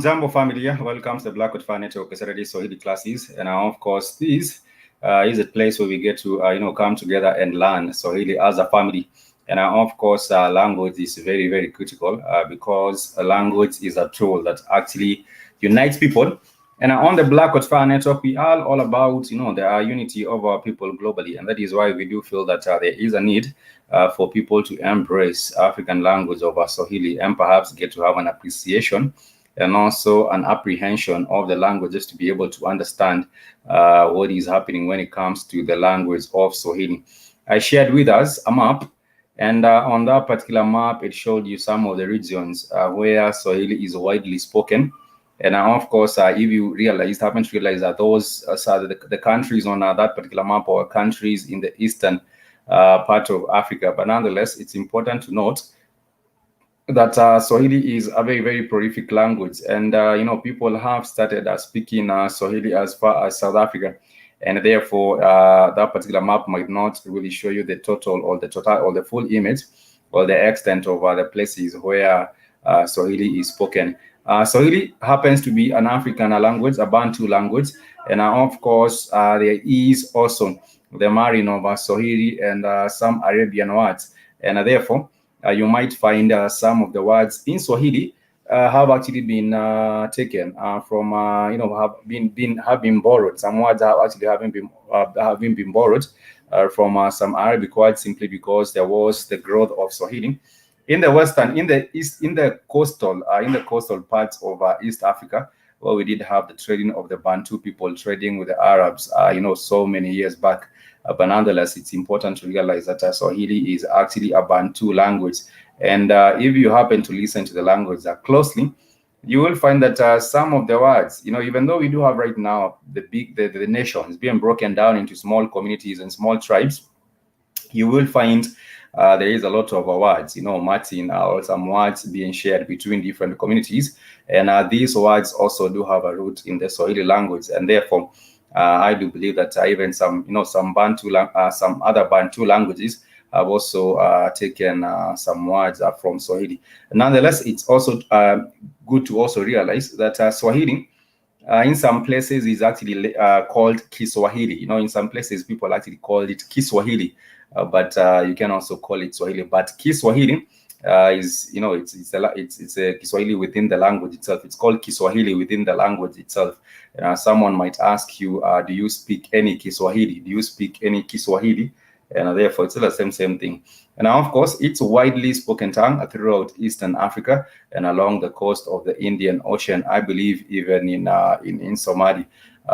Jambo familia, welcome to the Blackwood Fan Network Saturday Swahili classes, and of course this is a place where we get to come together and learn Swahili as a family. And of course language is very, very critical because a language is a tool that actually unites people. And on the Blackwood Fan Network, we are all about the unity of our people globally, and that is why we do feel that there is a need for people to embrace African language of Swahili and perhaps get to have an appreciation and also an apprehension of the languages to be able to understand what is happening when it comes to the language of Swahili. I shared with us a map, and on that particular map, it showed you some of the regions where Swahili is widely spoken. And of course, if you happen to realize that those the countries on that particular map are countries in the eastern part of Africa. But nonetheless, it's important to note that Swahili is a very, very prolific language, and people have started speaking Swahili as far as South Africa, and therefore that particular map might not really show you the total or the full image or the extent of the places where Swahili is spoken. Swahili happens to be an African language, a Bantu language, and of course there is also the marrying of Swahili and some Arabian words, and therefore you might find some of the words in Swahili have actually been taken from have been borrowed. Some words have actually having been borrowed from some Arabic words, simply because there was the growth of Swahili in the western, in the east, in the coastal parts of East Africa, where we did have the trading of the Bantu people trading with the Arabs, so many years back. But nonetheless, it's important to realize that Swahili is actually a Bantu language. And if you happen to listen to the language closely, you will find that some of the words, even though we do have right now the nations being broken down into small communities and small tribes, you will find there is a lot of words, Martin, or some words being shared between different communities. And these words also do have a root in the Swahili language. And therefore, I do believe that even some other Bantu languages have also taken some words from Swahili. Nonetheless, it's also good to also realize that Swahili, in some places, is actually called Kiswahili. In some places, people actually call it Kiswahili, but you can also call it Swahili. But Kiswahili is, it's a Kiswahili within the language itself. It's called Kiswahili within the language itself. Someone might ask you, do you speak any Kiswahili? Do you speak any Kiswahili? And therefore, it's still the same thing. And now, of course, it's a widely spoken tongue throughout Eastern Africa and along the coast of the Indian Ocean. I believe even in Somali,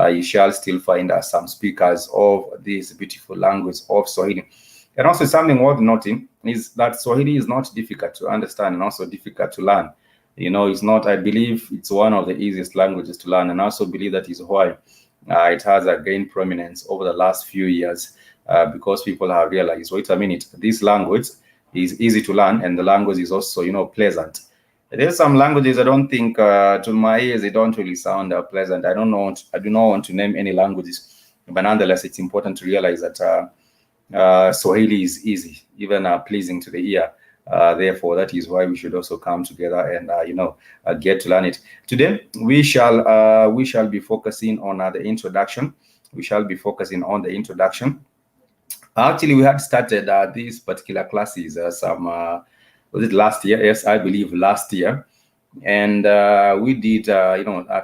you shall still find some speakers of this beautiful language of Swahili. And also, something worth noting is that Swahili is not difficult to understand and also difficult to learn. It's not, I believe it's one of the easiest languages to learn, and I also believe that is why it has gained prominence over the last few years. Because people have realized, wait a minute, this language is easy to learn, and the language is also, pleasant. There's some languages I don't think, to my ears, they don't really sound pleasant. I do not want to name any languages, but nonetheless, it's important to realize that Swahili is easy, even pleasing to the ear. Therefore, that is why we should also come together and get to learn it. Today, we shall be focusing on the introduction. We shall be focusing on the introduction. Actually, we had started these particular classes was it last year? Yes, I believe last year. And we did,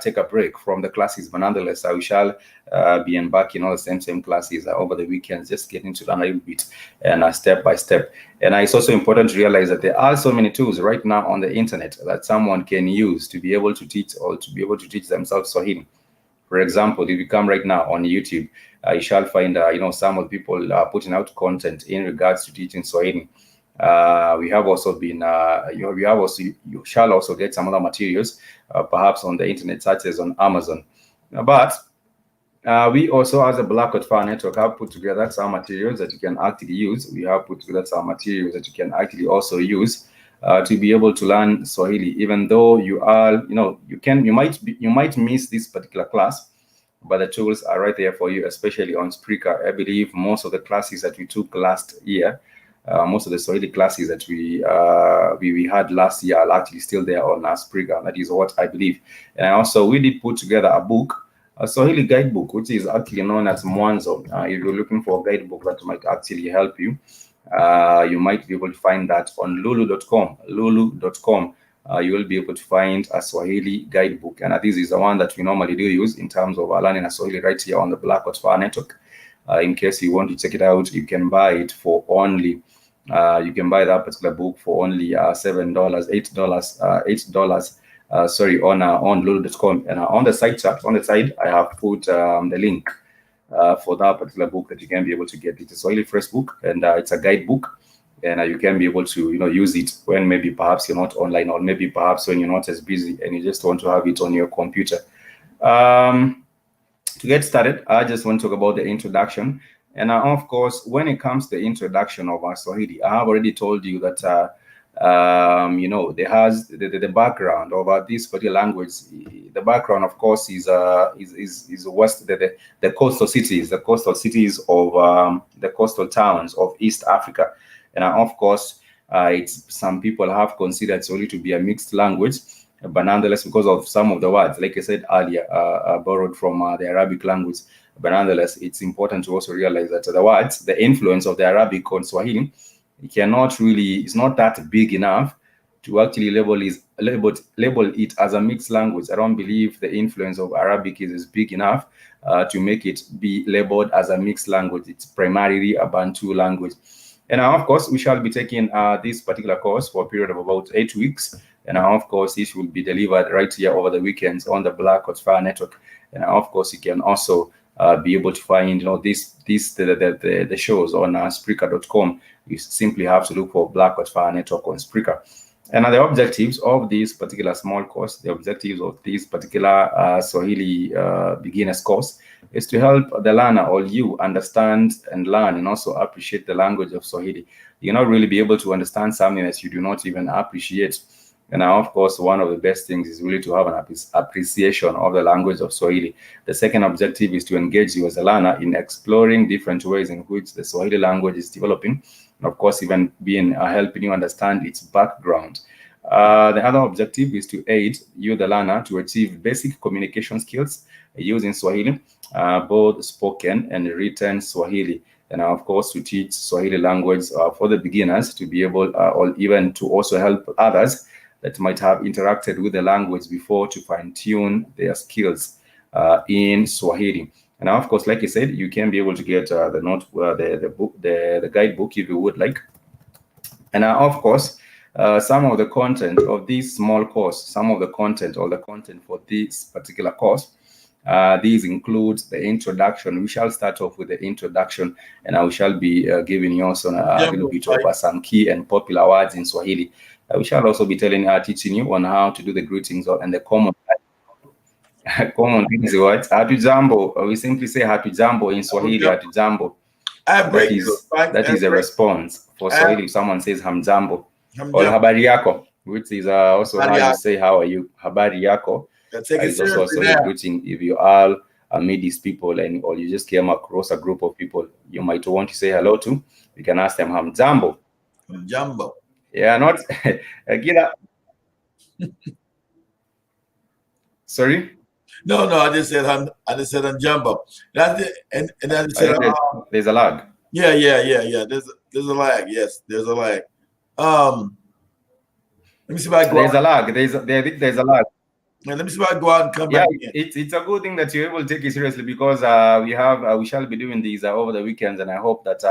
take a break from the classes, but nonetheless, we shall be embarking on the same classes over the weekends, just getting to learn a little bit and step by step. And it's also important to realize that there are so many tools right now on the internet that someone can use to be able to teach or to be able to teach themselves Swahili. For example, if you come right now on YouTube, you shall find, some of the people putting out content in regards to teaching Swahili. We have also been, you shall also get some other materials, perhaps on the internet, such as on Amazon. But we also, as a Black Hot Fire Network, have put together some materials that you can actually use. We have put together some materials that you can actually also use to be able to learn Swahili, even though you are, you might miss this particular class, but the tools are right there for you, especially on Spreaker. I believe most of the classes that we took last year, most of the Swahili classes that we had last year are actually still there on Spreaker. That is what I believe. And also, we did put together a book, a Swahili guidebook, which is actually known as Mwanzo. If you're looking for a guidebook that might actually help you, you might be able to find that on lulu.com. Lulu.com. You will be able to find a Swahili guidebook, and this is the one that we normally do use in terms of learning a Swahili right here on the Black Hot Fire Network. In case you want to check it out, you can buy it for only. You can buy that particular book for only $7, $8. Sorry, on lulu.com, and on the side I have put the link for that particular book that you can be able to get. It's a Swahili first book, and it's a guidebook. And you can be able to, use it when maybe perhaps you're not online, or maybe perhaps when you're not as busy and you just want to have it on your computer. To get started, I just want to talk about the introduction. And of course, when it comes to the introduction of our Swahili, I have already told you that, there has the background of this particular language. The background, of course, is west the coastal cities, of the coastal towns of East Africa. And of course, some people have considered Swahili to be a mixed language, but nonetheless, because of some of the words, like I said earlier, borrowed from the Arabic language. But nonetheless, it's important to also realize that the words, the influence of the Arabic on Swahili, it's not that big enough to actually label it as a mixed language. I don't believe the influence of Arabic is big enough to make it be labeled as a mixed language. It's primarily a Bantu language. And of course, we shall be taking this particular course for a period of about 8 weeks. And of course, this will be delivered right here over the weekends on the Black Hot Fire Network. And of course, you can also be able to find the shows on Spreaker.com. You simply have to look for Black Hot Fire Network on Spreaker. And the objectives of this particular small course, the objectives of this particular Swahili beginners course is to help the learner or you understand and learn and also appreciate the language of Swahili. You'll not really be able to understand something that you do not even appreciate. And now, of course, one of the best things is really to have an appreciation of the language of Swahili. The second objective is to engage you as a learner in exploring different ways in which the Swahili language is developing. And of course, even being helping you understand its background. The other objective is to aid you, the learner, to achieve basic communication skills using Swahili, both spoken and written Swahili. And of course, to teach Swahili language for the beginners to be able, or even to also help others that might have interacted with the language before to fine-tune their skills in Swahili. And of course, like I said, you can be able to get the guidebook if you would like. And of course, some of the content of this small course, some of the content or the content for this particular course, these include the introduction. We shall start off with the introduction, and I shall be giving you also a little bit of some key and popular words in Swahili. We shall also be teaching you on how to do the greetings and the common things. What hatujambo? We simply say hatujambo in Swahili. Hatujambo. That is a response for Swahili if someone says hamjambo or habari yako, which is also how you say how are you. Habari yako is also a greeting if you are amid these people or you just came across a group of people you might want to say hello to. You can ask them hamjambo. Hamjambo. Yeah, not Gila. Sorry. No, I just said hamjambo. That's it, and then I said there's a lag. Yeah. There's a lag. Yes, there's a lag. Let me see if I go. There's a lag. There's a lag. Let me see if I go out and come back in. It's a good thing that you're able to take it seriously because we shall be doing these over the weekends, and I hope that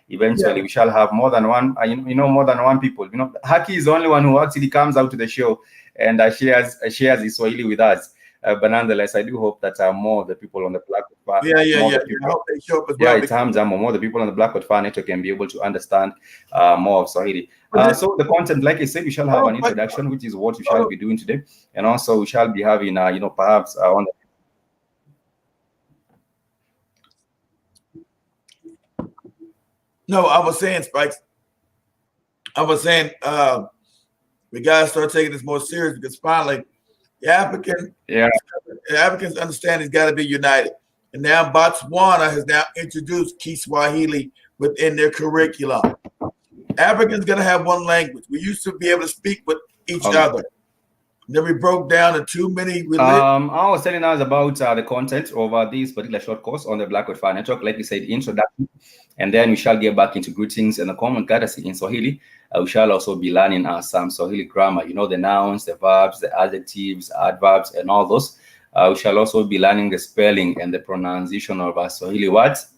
eventually we shall have more than one. More than one people. Haki is the only one who actually comes out to the show and shares his Swahili with us. But nonetheless, I do hope that more of the people on the Black Hot Fire, I hope they show up as well. It's Hamjambo. More the people on the Black Hot Fire Network can be able to understand more of Swahili. So the content, like I said, we shall have an introduction, which is what we shall be doing today, and also we shall be having, perhaps on. No, I was saying, Spikes. I was saying we gotta start taking this more serious because finally. The Africans understand it's got to be united. And now Botswana has now introduced Kiswahili within their curriculum. Africans going to have one language. We used to be able to speak with each other. Then we broke down into too many religions. I was telling us about the content of this particular short course on the Black Hot Fire Network. Like we said, introduction. And then we shall get back into greetings and the common courtesy in Swahili. We shall also be learning some Swahili grammar, the nouns, the verbs, the adjectives, adverbs, and all those. We shall also be learning the spelling and the pronunciation of our Swahili words.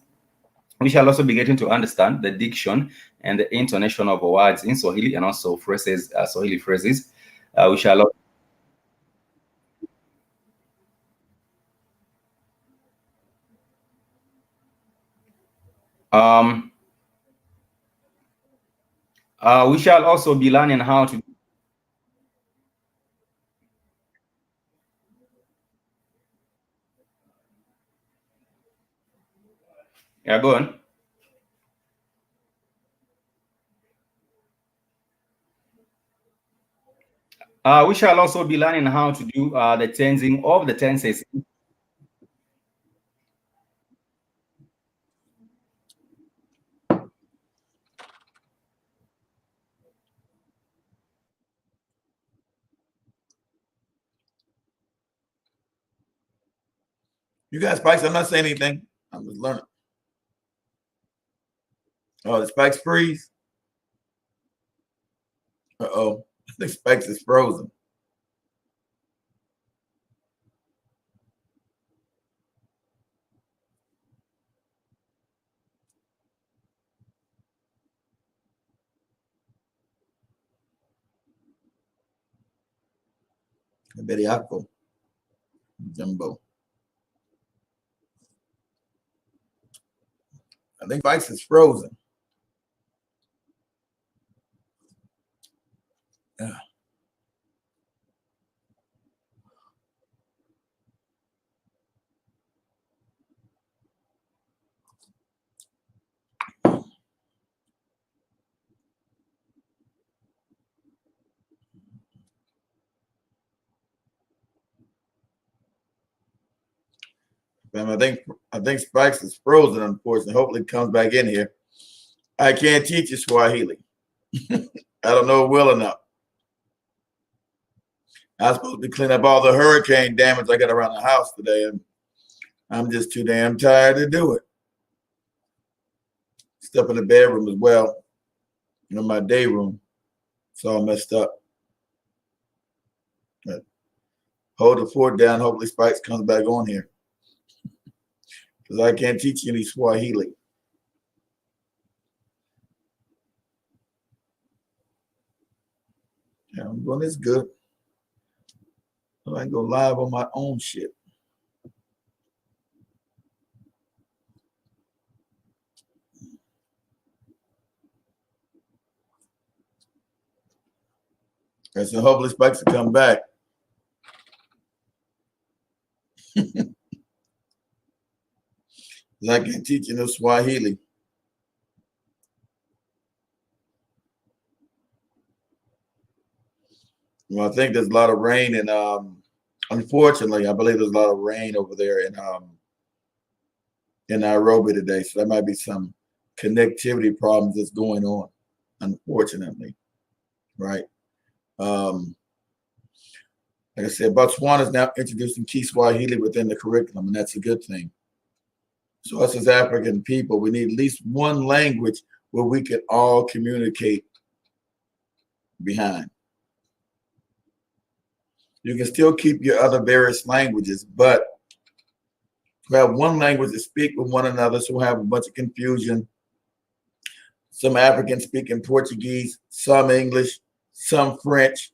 We shall also be getting to understand the diction and the intonation of words in Swahili and also phrases, Swahili phrases. We shall also we shall also be learning how to. Yeah, go on. We shall also be learning how to do the changing of the tenses. You got Spikes. I'm not saying anything. I'm just learning. Oh, the Spikes freeze. Uh-oh. I think Spikes is frozen. Bediako. Jumbo. I think Spikes is frozen. Yeah. I think Spikes is frozen, unfortunately. Hopefully, it comes back in here. I can't teach you Swahili. I don't know it well enough. I was supposed to clean up all the hurricane damage I got around the house today, and I'm just too damn tired to do it. Stuff in the bedroom as well, in my day room. It's all messed up. But hold the fort down. Hopefully, Spikes comes back on here. Because I can't teach you any Swahili. Yeah, I'm doing this good. So I can go live on my own shit. And so hopefully Spikes will come back. I can't teach you no Swahili. Well, I think there's a lot of rain, and unfortunately, I believe there's a lot of rain over there in Nairobi today. So there might be some connectivity problems that's going on, unfortunately, right? Like I said, Botswana is now introducing Kiswahili within the curriculum, and that's a good thing. So us as African people, we need at least one language where we can all communicate behind. You can still keep your other various languages, but we have one language to speak with one another, so we'll have a bunch of confusion. Some Africans speak in Portuguese, some English, some French,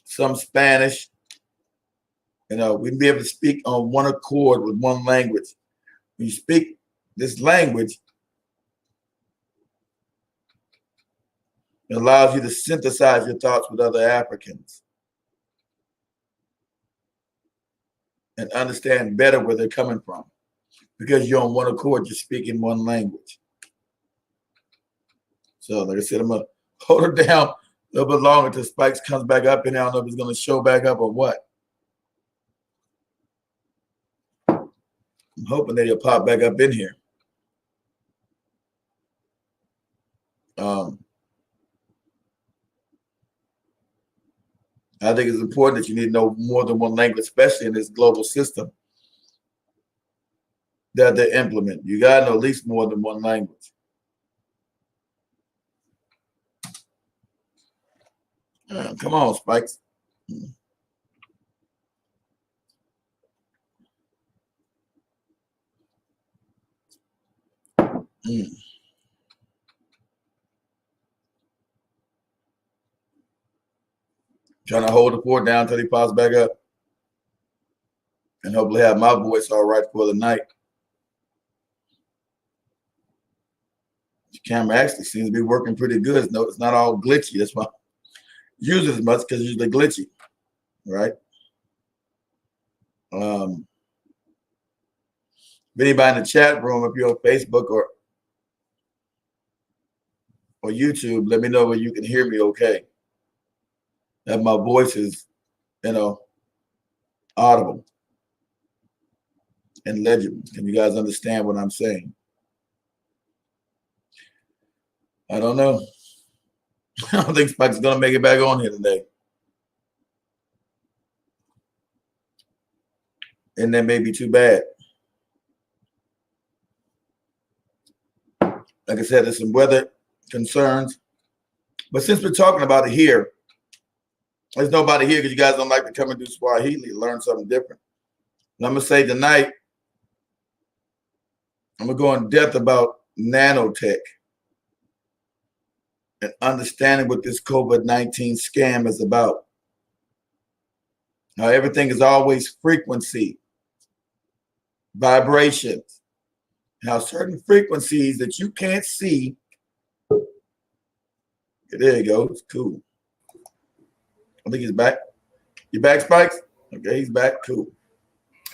some Spanish. We'd be able to speak on one accord with one language. When you speak this language, it allows you to synthesize your thoughts with other Africans and understand better where they're coming from. Because you're on one accord, you're speaking one language. So, like I said, I'm going to hold her down a little bit longer until Spikes comes back up, and I don't know if he's going to show back up or what. I'm hoping that he'll pop back up in here. I think it's important that you need to know more than one language, especially in this global system that they implement. You got to know at least more than one language. Come on, Spikes. Trying to hold the fort down until he pops back up. And hopefully have my voice all right for the night. The camera actually seems to be working pretty good. No, it's not all glitchy. That's why I use it as much, because it's usually glitchy, right? If anybody in the chat room, if you're on Facebook or YouTube, let me know where you can hear me okay. That my voice is, audible and legible. Can you guys understand what I'm saying? I don't know. I don't think Spike's going to make it back on here today. And that may be too bad. Like I said, there's some weather concerns But since we're talking about it here, there's nobody here because you guys don't like to come and do Swahili, learn something different. And I'm going to say tonight, I'm going to go in depth about nanotech and understanding what this COVID-19 scam is about. Now, everything is always frequency, vibrations. Now, certain frequencies that you can't see, there you go, it's cool. I think he's back. You back, Spikes? Okay, he's back, cool.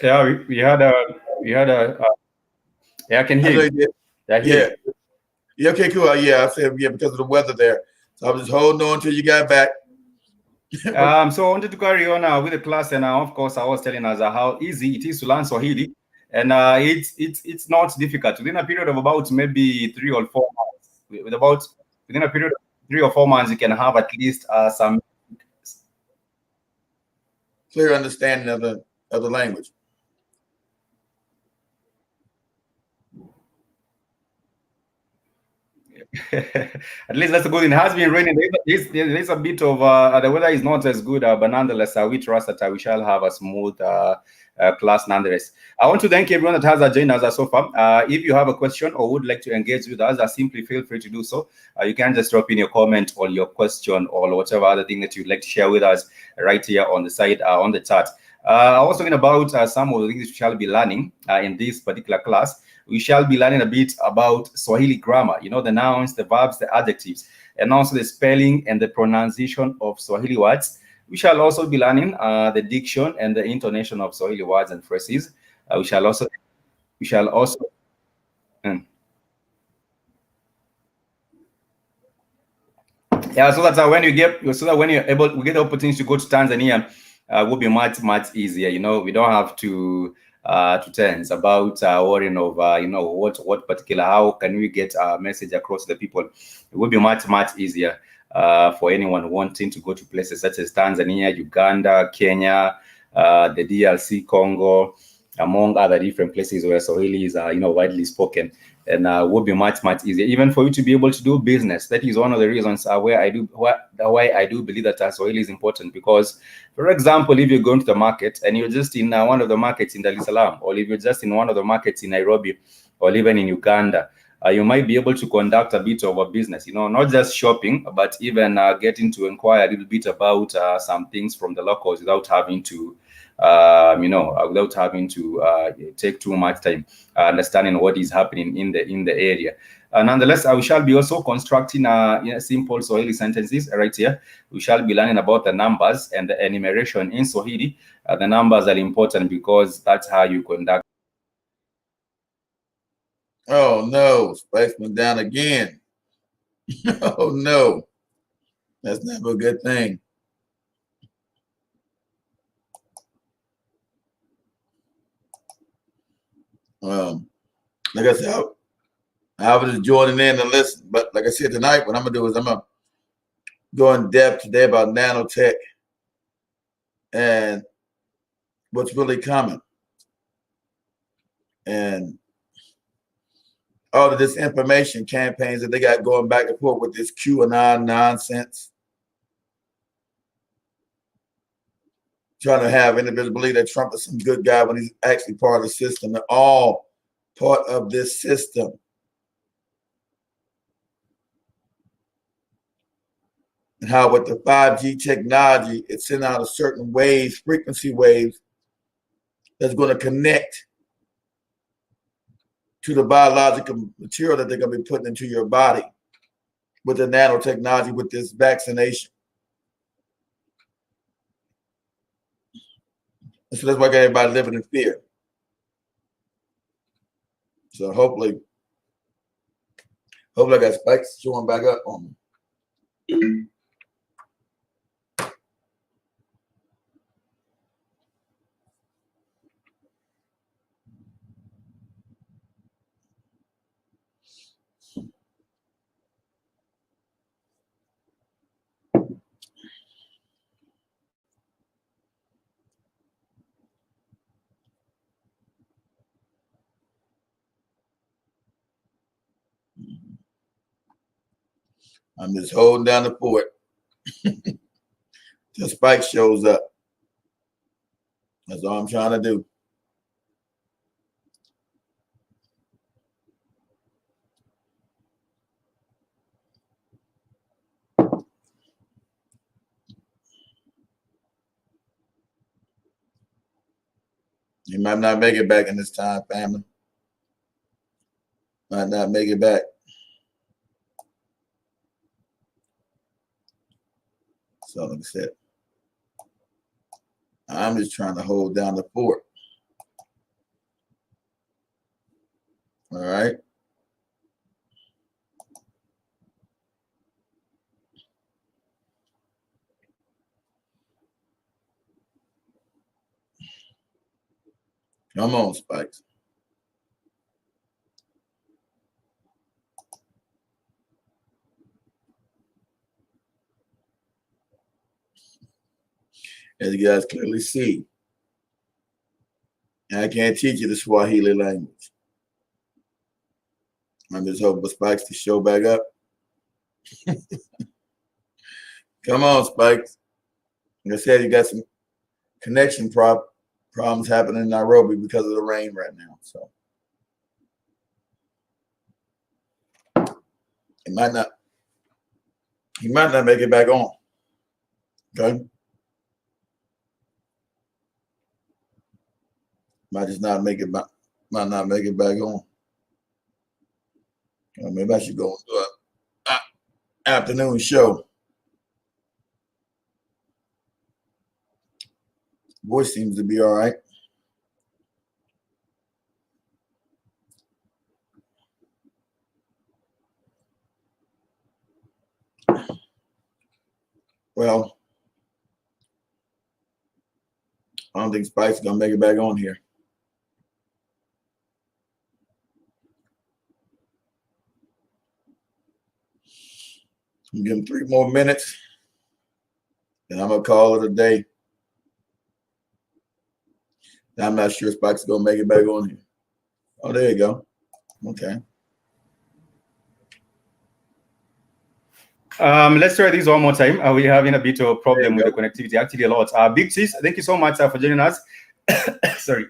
Yeah, we had a, yeah, I can hear you. You yeah. Yeah, okay, cool. Yeah, I said, yeah, because of the weather there. So I was just holding on until you got back. So I wanted to carry on with the class, and of course, I was telling us how easy it is to learn Swahili, and it's not difficult. Within a period of about maybe 3 or 4 months, within a period of 3 or 4 months, you can have at least some clear understanding of the language. At least that's a good thing. It has been raining. There's a bit of the weather is not as good, but nonetheless, we trust that we shall have a smooth class nonetheless. I want to thank everyone that has joined us so far. If you have a question or would like to engage with us, simply feel free to do so. You can just drop in your comment or your question or whatever other thing that you'd like to share with us right here on the side on the chat. I was talking about some of the things we shall be learning in this particular class. We shall be learning a bit about Swahili grammar, you know, the nouns, the verbs, the adjectives, and also the spelling and the pronunciation of Swahili words. We shall also be learning the diction and the intonation of Swahili words and phrases. We shall also yeah, so that's when you get, so that when you're able, we get the opportunity to go to Tanzania, will be much easier. You know, we don't have to tense about worrying over, you know, what particular, how can we get a message across to the people. It will be much easier for anyone wanting to go to places such as Tanzania, Uganda, Kenya, the DRC, Congo, among other different places where Swahili is, you know, widely spoken, and would be much easier, even for you to be able to do business. That is one of the reasons why I do believe that Swahili is important. Because, for example, if you're going to the market and you're just in one of the markets in Dar es Salaam, or if you're just in one of the markets in Nairobi, or even in Uganda, you might be able to conduct a bit of a business, you know, not just shopping, but even getting to inquire a little bit about some things from the locals without having to you know, without having to take too much time understanding what is happening in the area. Nonetheless, we shall be also constructing you know, simple Swahili sentences right here. We shall be learning about the numbers and the enumeration in Swahili. The numbers are important because that's how you conduct. Oh no, Spikes went down again. Oh no, that's never a good thing. Like I said, I was just joining in and listen. But like I said, tonight, what I'm gonna do is I'm gonna go in depth today about nanotech and what's really coming, and all of this information campaigns that they got going back and forth with this QAnon nonsense, trying to have individuals believe that Trump is some good guy when he's actually part of the system. They're all part of this system. And how with the 5G technology, it's sending out a certain waves, frequency waves, that's going to connect to the biological material that they're going to be putting into your body with the nanotechnology, with this vaccination. And so that's why I got everybody living in fear. So hopefully I got Spikes showing back up on me. I'm just holding down the fort till Spike shows up. That's all I'm trying to do. You might not make it back in this time, family. Might not make it back. So like I said, I'm just trying to hold down the fort. All right. Come on, Spikes. As you guys clearly see, I can't teach you the Swahili language. I'm just hoping for Spikes to show back up. Come on, Spikes. Like I said, you got some connection problems happening in Nairobi because of the rain right now. So he might not make it back on. Okay. Might just not make it back. Might not make it back on. Maybe I should go to an afternoon show. Voice seems to be all right. Well, I don't think Spike's gonna make it back on here. Give him 3 more minutes, and I'm gonna call it a day. I'm not sure Spike's gonna make it back on here. Oh, there you go. Okay. Let's try this one more time. We're having a bit of a problem with the connectivity, actually a lot. Big Cheese, thank you so much for joining us. Sorry.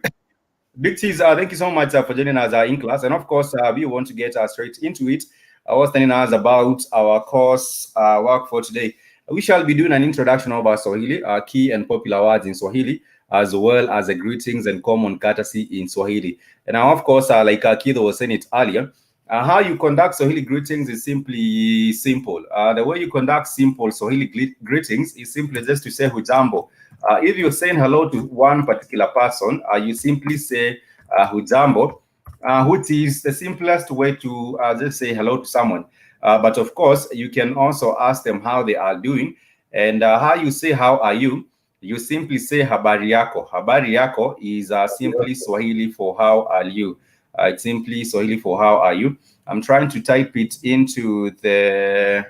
Big Cheese, thank you so much for joining us in class. And of course, we want to get straight into it. I was telling us about our course work for today. We shall be doing an introduction about Swahili, key and popular words in Swahili, as well as the greetings and common courtesy in Swahili. And now, of course, like Kido was saying it earlier, how you conduct Swahili greetings is simply simple. The way you conduct simple Swahili greetings is simply just to say hujambo. If you're saying hello to one particular person, you simply say hujambo, which is the simplest way to just say hello to someone. But of course, you can also ask them how they are doing. And how you say how are you, you simply say habari yako. Habari yako is simply Swahili for how are you. It's simply Swahili for how are you. I'm trying to type it into the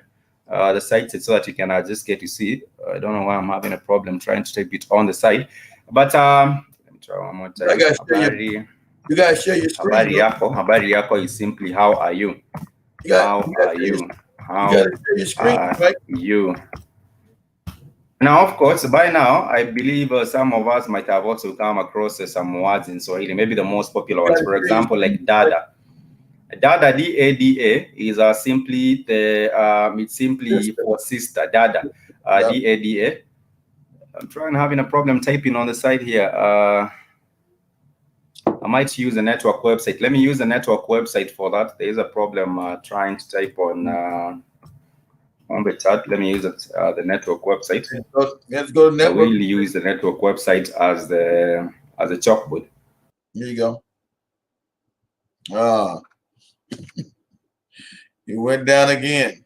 site so that you can just get to see it. I don't know why I'm having a problem trying to type it on the side. But let me try one more time. You guys share your screen. Habari yako is simply how are you? How are you? How are you? Now, of course, by now, I believe some of us might have also come across some words in Swahili, maybe the most popular ones. For example, like dada. Dada, D-A-D-A, is simply it's simply for sister, dada, D-A-D-A. I'm trying having a problem typing on the side here. I might use a network website. Let me use a network website for that. There is a problem trying to type on the chat. Let me use the network website. Let's go to network. We'll use the network website as a chalkboard. Here you go. Ah, you went down again.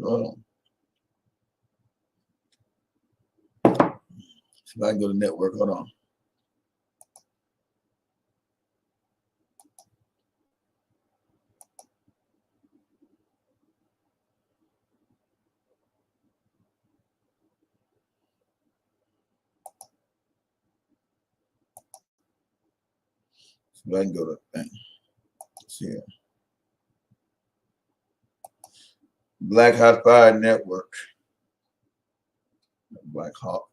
Oh. So I can go to network. Hold on. So I can go to thing. See here. Black Hot Fire Network. Black Hawk.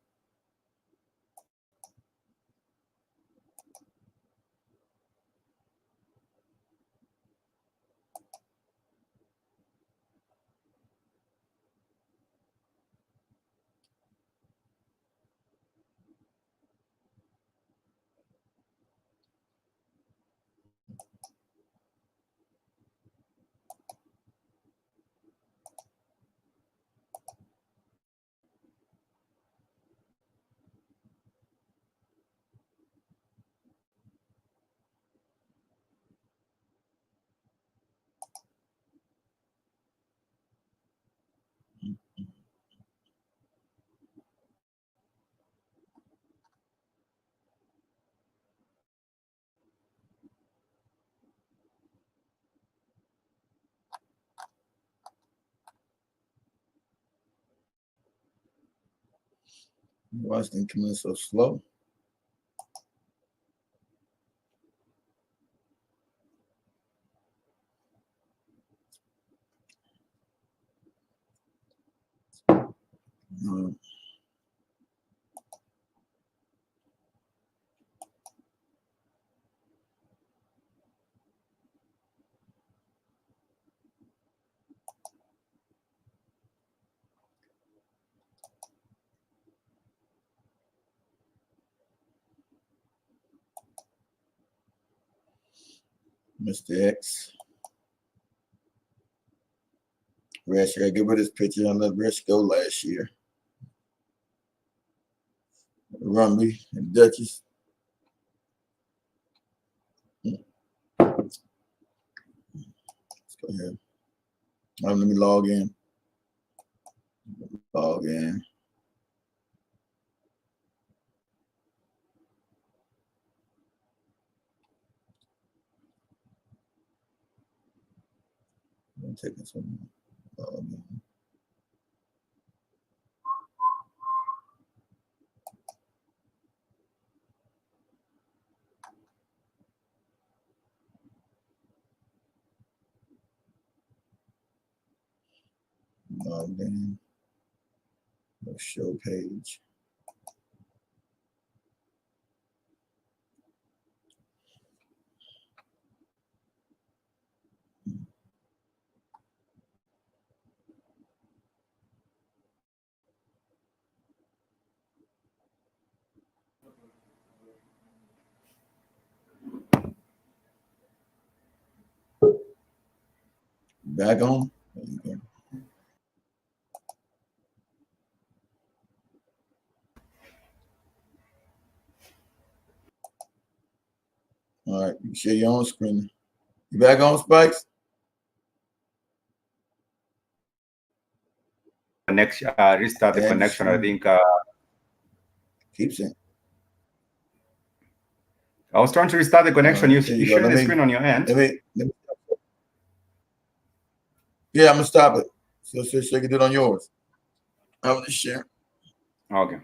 Why is it coming so slow? Mr. X. Rash, I gotta get rid of this picture. I let Rash go last year. Rumby and Duchess. Let's go ahead. Let me log in. Log in. I'm taking some log in. Logged in. No show page. Back on. There you go. All right, you share your own screen. You back on, Spikes? Connection, restart the connection. I think. Keeps it. I was trying to restart the connection. You share the screen on your end. Yeah, I'm gonna stop it. So you can do it on yours. I'm gonna share. Okay.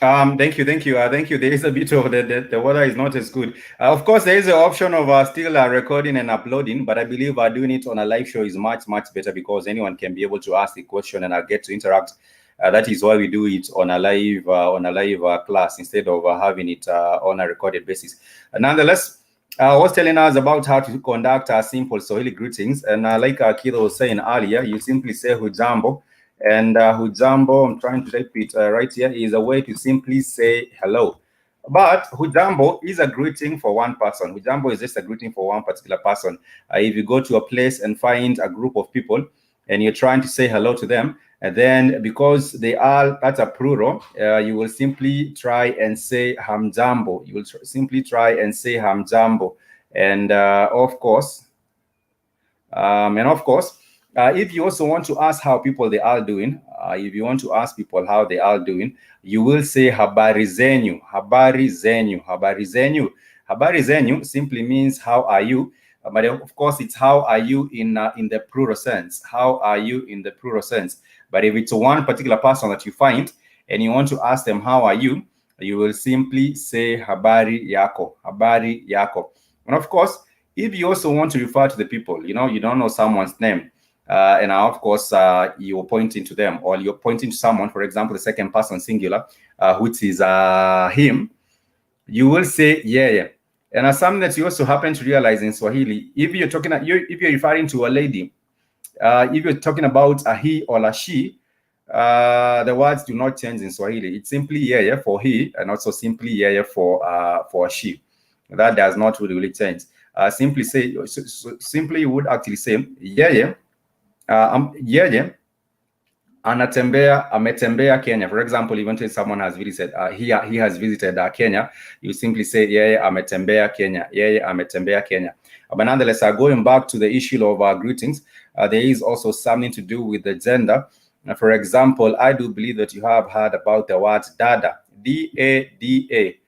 Thank you. There is a bit of the weather is not as good. Of course, there is the option of still recording and uploading, but I believe doing it on a live show is much better because anyone can be able to ask the question and I get to interact. That is why we do it on a live class instead of having it on a recorded basis. Nonetheless, I was telling us about how to conduct simple Swahili greetings, and like Kilo was saying earlier, you simply say hujambo. And hujambo, I'm trying to type it right here, is a way to simply say hello. But hujambo is a greeting for one person. Hujambo is just a greeting for one particular person. If you go to a place and find a group of people and you're trying to say hello to them, and then because that's a plural, you will simply try and say hamjambo. You will simply try and say hamjambo. And of course, if you also want to ask how people they are doing, if you want to ask people how they are doing, you will say habari zenyu, habari zenyu, habari zenyu. Habari zenyu simply means how are you, but of course it's how are you in the plural sense. How are you in the plural sense? But if it's one particular person that you find and you want to ask them how are you, you will simply say habari yako, habari yako. And of course, if you also want to refer to the people, you don't know someone's name, and of course, you're pointing to them, or you're pointing to someone, for example, the second person singular, which is him, you will say yeah. And as something that you also happen to realize in Swahili, if you're referring to a lady, if you're talking about a he or a she, the words do not change in Swahili. It's simply yeah for he, and also simply yeah for she. That does not really change. Simply you would actually say yeah, anatembea, ametembea Kenya. For example, even if someone has visited, he has visited Kenya, you simply say yeye ametembea Kenya, yeye ametembea Kenya. But nonetheless, going back to the issue of greetings, there is also something to do with the gender. For example, I do believe that you have heard about the word dada, D-A-D-A.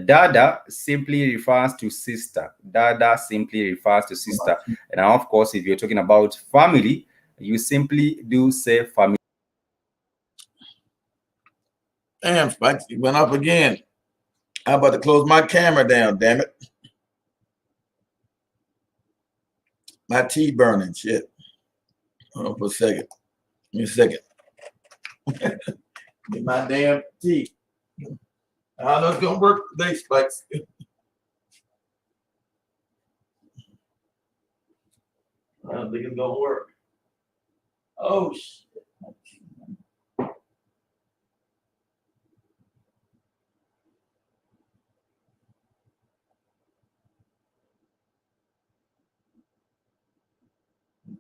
Dada simply refers to sister. Dada simply refers to sister. And now, of course, if you're talking about family, you simply do say family. Damn, Spike, you went up again. I'm about to close my camera down, damn it. My tea burning, shit. Hold on for a second. Give me a second. Get my damn tea. I don't know it's gonna work today, Spikes. I don't think it's gonna work. Oh shit.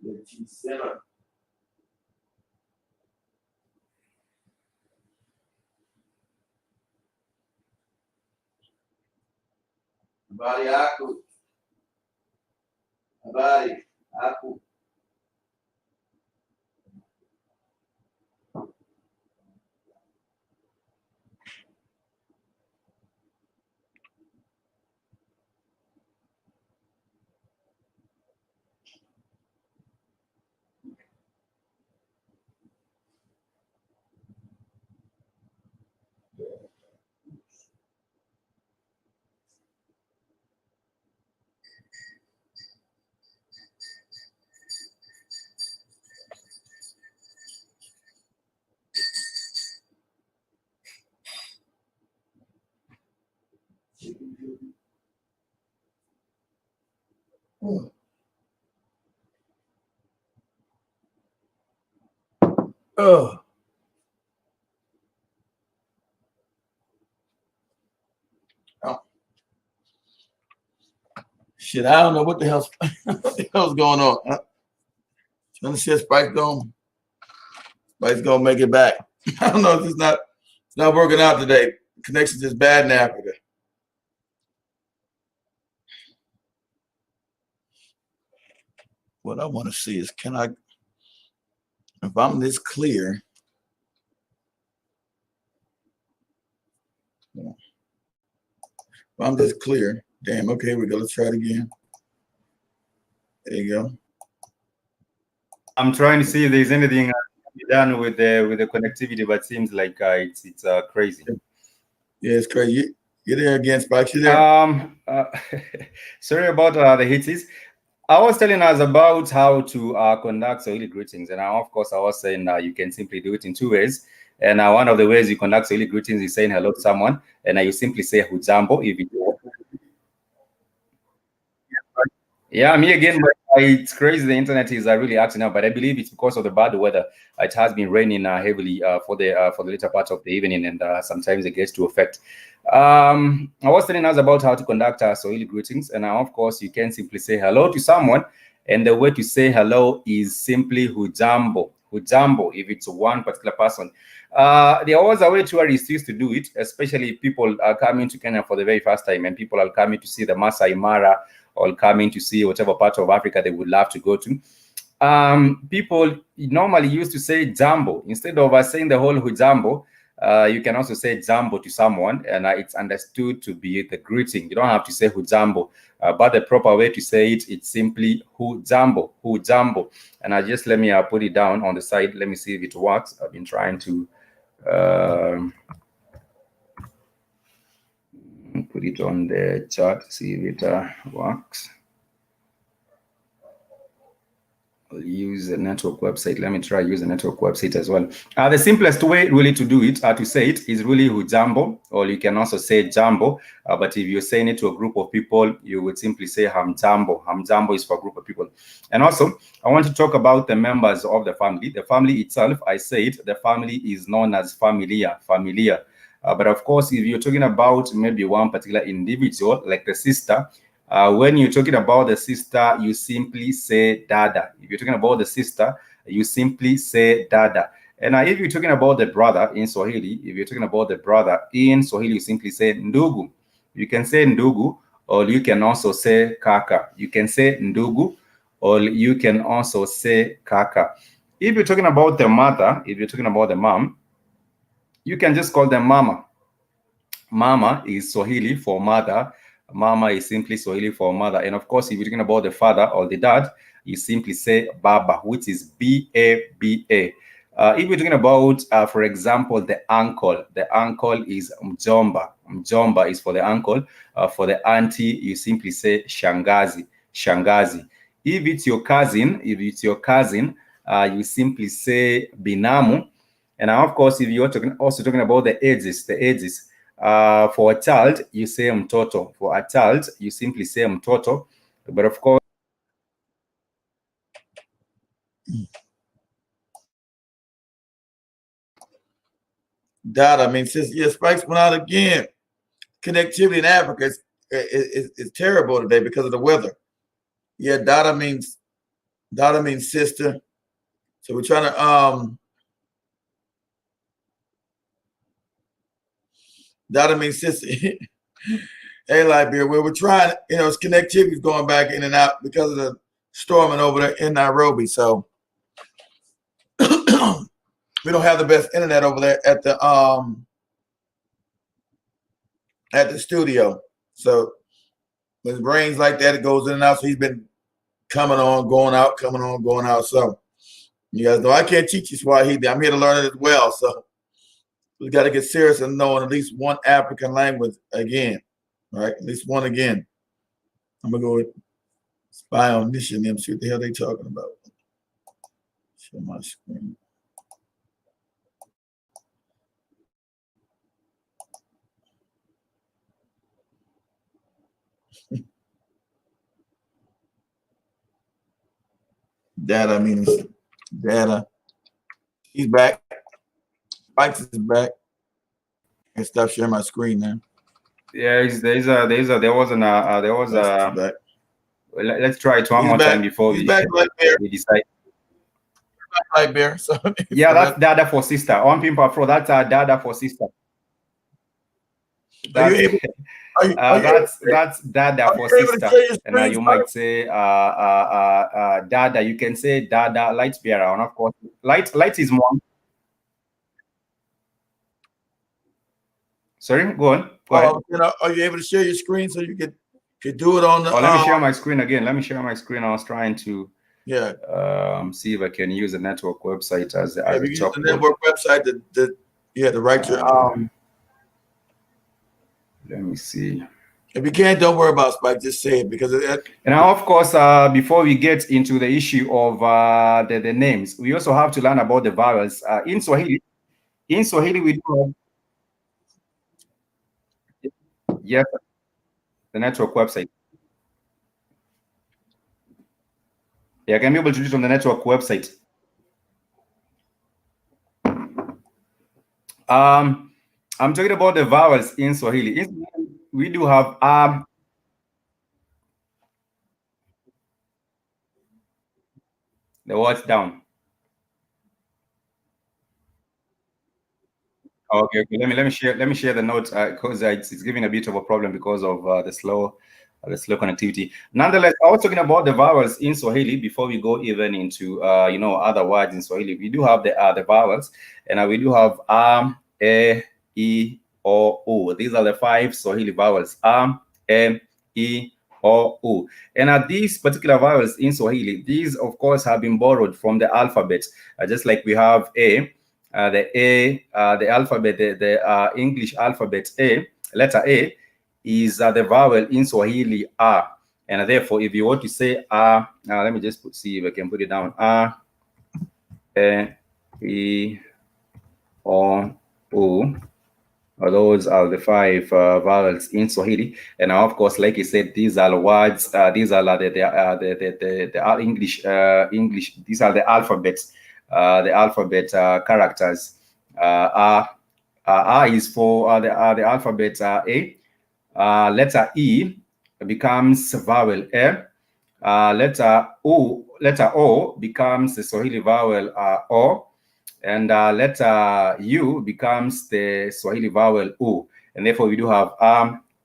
The tea center. Habari yako. Habari yako. Oh. Shit, I don't know what the hell's going on. Trying to see if Spike's gonna make it back. I don't know if it's not working out today. Connection's just bad in Africa. What I want to see is, if I'm this clear, if I'm this clear, damn, okay, here we go. Let's try it again. There you go. I'm trying to see if there's anything done with the connectivity, but it seems like it's crazy. Yeah, it's crazy. You're there again, Spike. You there? Sorry about the hits. I was telling us about how to conduct Swahili greetings, and of course, I was saying you can simply do it in two ways. And one of the ways you conduct Swahili greetings is saying hello to someone, and you simply say hujambo if you. Yeah, me again. But it's crazy. The internet is really acting up, but I believe it's because of the bad weather. It has been raining heavily for the later part of the evening, and sometimes it gets to affect. I was telling us about how to conduct Swahili greetings, and of course, you can simply say hello to someone, and the way to say hello is simply hujambo. Hujambo, if it's one particular person. There was a way tourists used to do it, especially if people are coming to Kenya for the very first time, and people are coming to see the Masai Mara, or coming to see whatever part of Africa they would love to go to. People normally used to say jambo. Instead of saying the whole hujambo, you can also say jambo to someone, and it's understood to be the greeting. You don't have to say hujambo, but the proper way to say it, it's simply hujambo, hujambo. And just let me put it down on the side. Let me see if it works. I've been trying to... put it on the chat, see if it works. I'll use the network website. Let me try use the network website as well. The simplest way really to do it, to say it, is really hujambo, or you can also say jambo. But if you're saying it to a group of people, you would simply say hamjambo. Hamjambo is for a group of people. And also, I want to talk about the members of the family. The family itself, I said, the family is known as familia. But of course, if you're talking about maybe one particular individual, like the sister, when you're talking about the sister, you simply say dada. If you're talking about the sister, you simply say dada. And if you're talking about the brother in Swahili, if you're talking about the brother in Swahili, you simply say ndugu. You can say ndugu, or you can also say kaka. You can say ndugu, or you can also say kaka. If you're talking about the mother, if you're talking about the mom, you can just call them mama. Mama is Swahili for mother. Mama is simply Swahili for mother. And of course, if you're talking about the father or the dad, you simply say baba, which is B-A-B-A. If you're talking about, for example, the uncle is mjomba. Mjomba is for the uncle. For the auntie, you simply say shangazi. If it's your cousin, you simply say binamu. And of course, if you're also talking about the ages, for a child, you say mtoto. For a child, you simply say mtoto. But of course, data. I mean, since spikes went out again, connectivity in Africa is terrible today because of the weather. Yeah, data means sister. So we're trying to data means sister. Hey, Liberia, where we're trying, its connectivity is going back in and out because of the storming over there in Nairobi. So we don't have the best internet over there at the studio. So when it rains like that, it goes in and out. So he's been coming on, going out, coming on, going out. So you guys know I can't teach you Swahili. I'm here to learn it as well. So we got to get serious and knowing at least one African language again. Right, at least one again. I'm gonna go spy on this and them, see what the hell they talking about. Share my screen. Data means data. He's back. Spikes is back. And stop sharing my screen now. Yeah, there was let's try it one more time before we decide. Like bear. So yeah, that's dada for sister. On Pimpa Pro, that's dada for sister. That's that's dada for sister. And you might say dada. You can say dada light bearer, and of course light is more. Sorry, go on. Go ahead. Are you able to share your screen so you could do it on the? Oh, let me share my screen again. Let me share my screen. I was trying to see if I can use the network website as a use the network website to write your Let me see. If you can't, don't worry about Spike. Just say it because and now, of course, before we get into the issue of the names, we also have to learn about the vowels. In Swahili, we do have the network website. Yeah, I can be able to do it on the network website. I'm talking about the vowels in Swahili. We do have the words down. Okay. Let me share the notes because it's giving a bit of a problem because of the slow connectivity. Nonetheless, I was talking about the vowels in Swahili before we go even into other words in Swahili. We do have the vowels, and we do have e, I, O, U. These are the 5 Swahili vowels. E, I, O, U. And these particular vowels in Swahili, these of course have been borrowed from the alphabet, just like we have A. The alphabet, the English alphabet A, letter A, is the vowel in Swahili a, and therefore if you want to say a, let me just see if I can put it down. A, e, o, u. Those are the 5 vowels in Swahili, and of course, like you said, these are words. These are the English. English. These are the alphabets. The alphabet characters. A is for the alphabet A. Letter E becomes vowel E. Letter O becomes the Swahili vowel O. And letter U becomes the Swahili vowel U. And therefore, we do have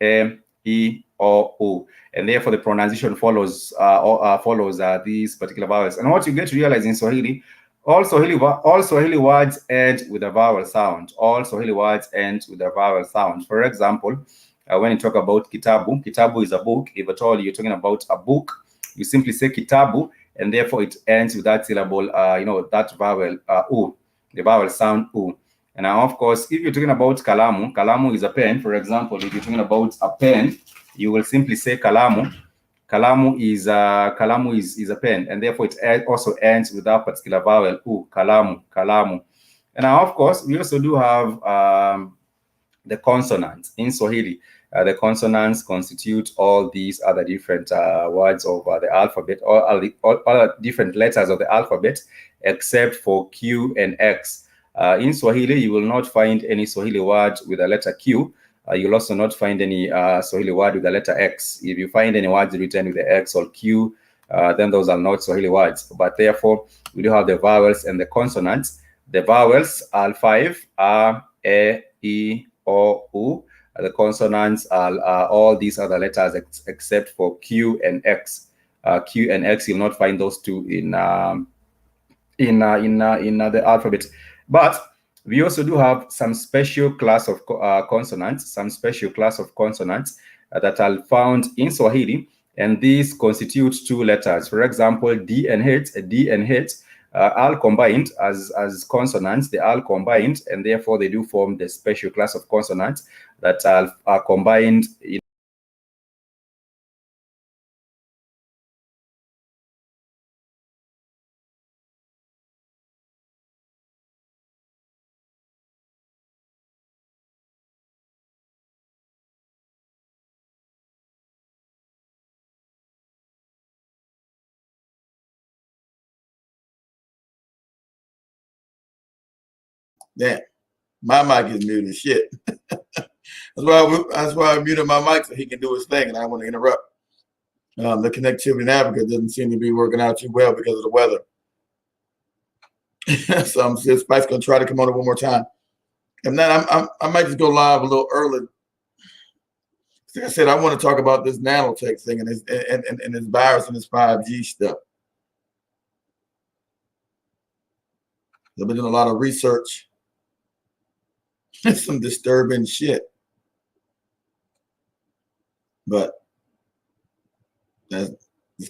E, O, U. And therefore, the pronunciation follows these particular vowels. And what you get to realize in Swahili, all Swahili words end with a vowel sound. All Swahili words end with a vowel sound. For example, when you talk about kitabu, kitabu is a book. If at all you're talking about a book, you simply say kitabu, and therefore it ends with that syllable, that vowel U. The vowel sound U. And now, of course, if you're talking about kalamu, kalamu is a pen. For example, if you're talking about a pen, you will simply say kalamu. Kalamu is a pen, and therefore it also ends with that particular vowel U. Kalamu, kalamu. And now, of course, we also do have the consonants in Swahili. The consonants constitute all these other different words of the alphabet, all different letters of the alphabet, except for Q and X. In Swahili, you will not find any Swahili word with the letter Q. You'll also not find any Swahili word with the letter X. If you find any words written with the X or Q, then those are not Swahili words. But therefore, we do have the vowels and the consonants. The vowels are 5, A, E, O, U. The consonants are all these other letters except for Q and X. Q and X, you'll not find those two in the alphabet. But we also do have some special class of consonants, that are found in Swahili, and these constitute 2 letters. For example, D and H are combined as consonants. They are combined, and therefore they do form the special class of consonants that are combined in Yeah, my mic is muted. Shit. That's why I muted my mic so he can do his thing, and I want to interrupt. The connectivity in Africa doesn't seem to be working out too well because of the weather. So I'm just Spike's gonna try to come on it one more time. And then I might just go live a little early. Like I said, I want to talk about this nanotech thing and this virus and this 5G stuff. I've been doing a lot of research. Some disturbing shit. But this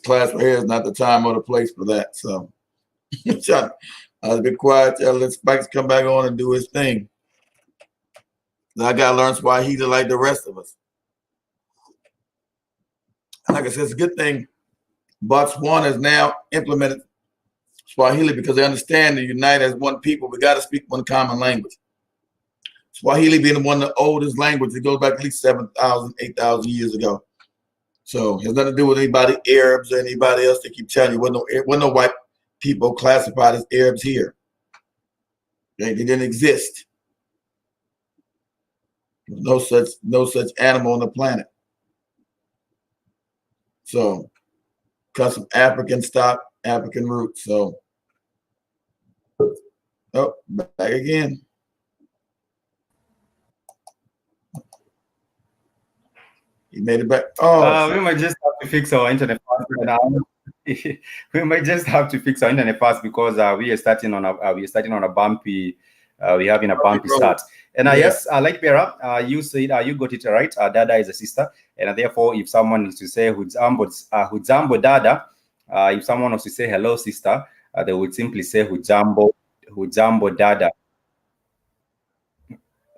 class right here is not the time or the place for that. So I'll be quiet. Let Spikes come back on and do his thing. I gotta learn Swahili like the rest of us. Like I said, it's a good thing Botswana has now implemented Swahili because they understand to unite as one people. We got to speak one common language. Swahili being one of the oldest languages, it goes back at least 7,000, 8,000 years ago. So it has nothing to do with anybody Arabs or anybody else. They keep telling you, wasn't no white people classified as Arabs here. They didn't exist. No such animal on the planet. So, got some African stock, African roots. So, oh, back again. He made it back. Oh, we might just have to fix our internet first. We might just have to fix our internet first because we are starting on a bumpy. We're having a bumpy start. And yes, like Vera, you said you got it right. Dada is a sister, and therefore, if someone is to say hujambo dada, if someone was to say hello sister, they would simply say hujambo dada.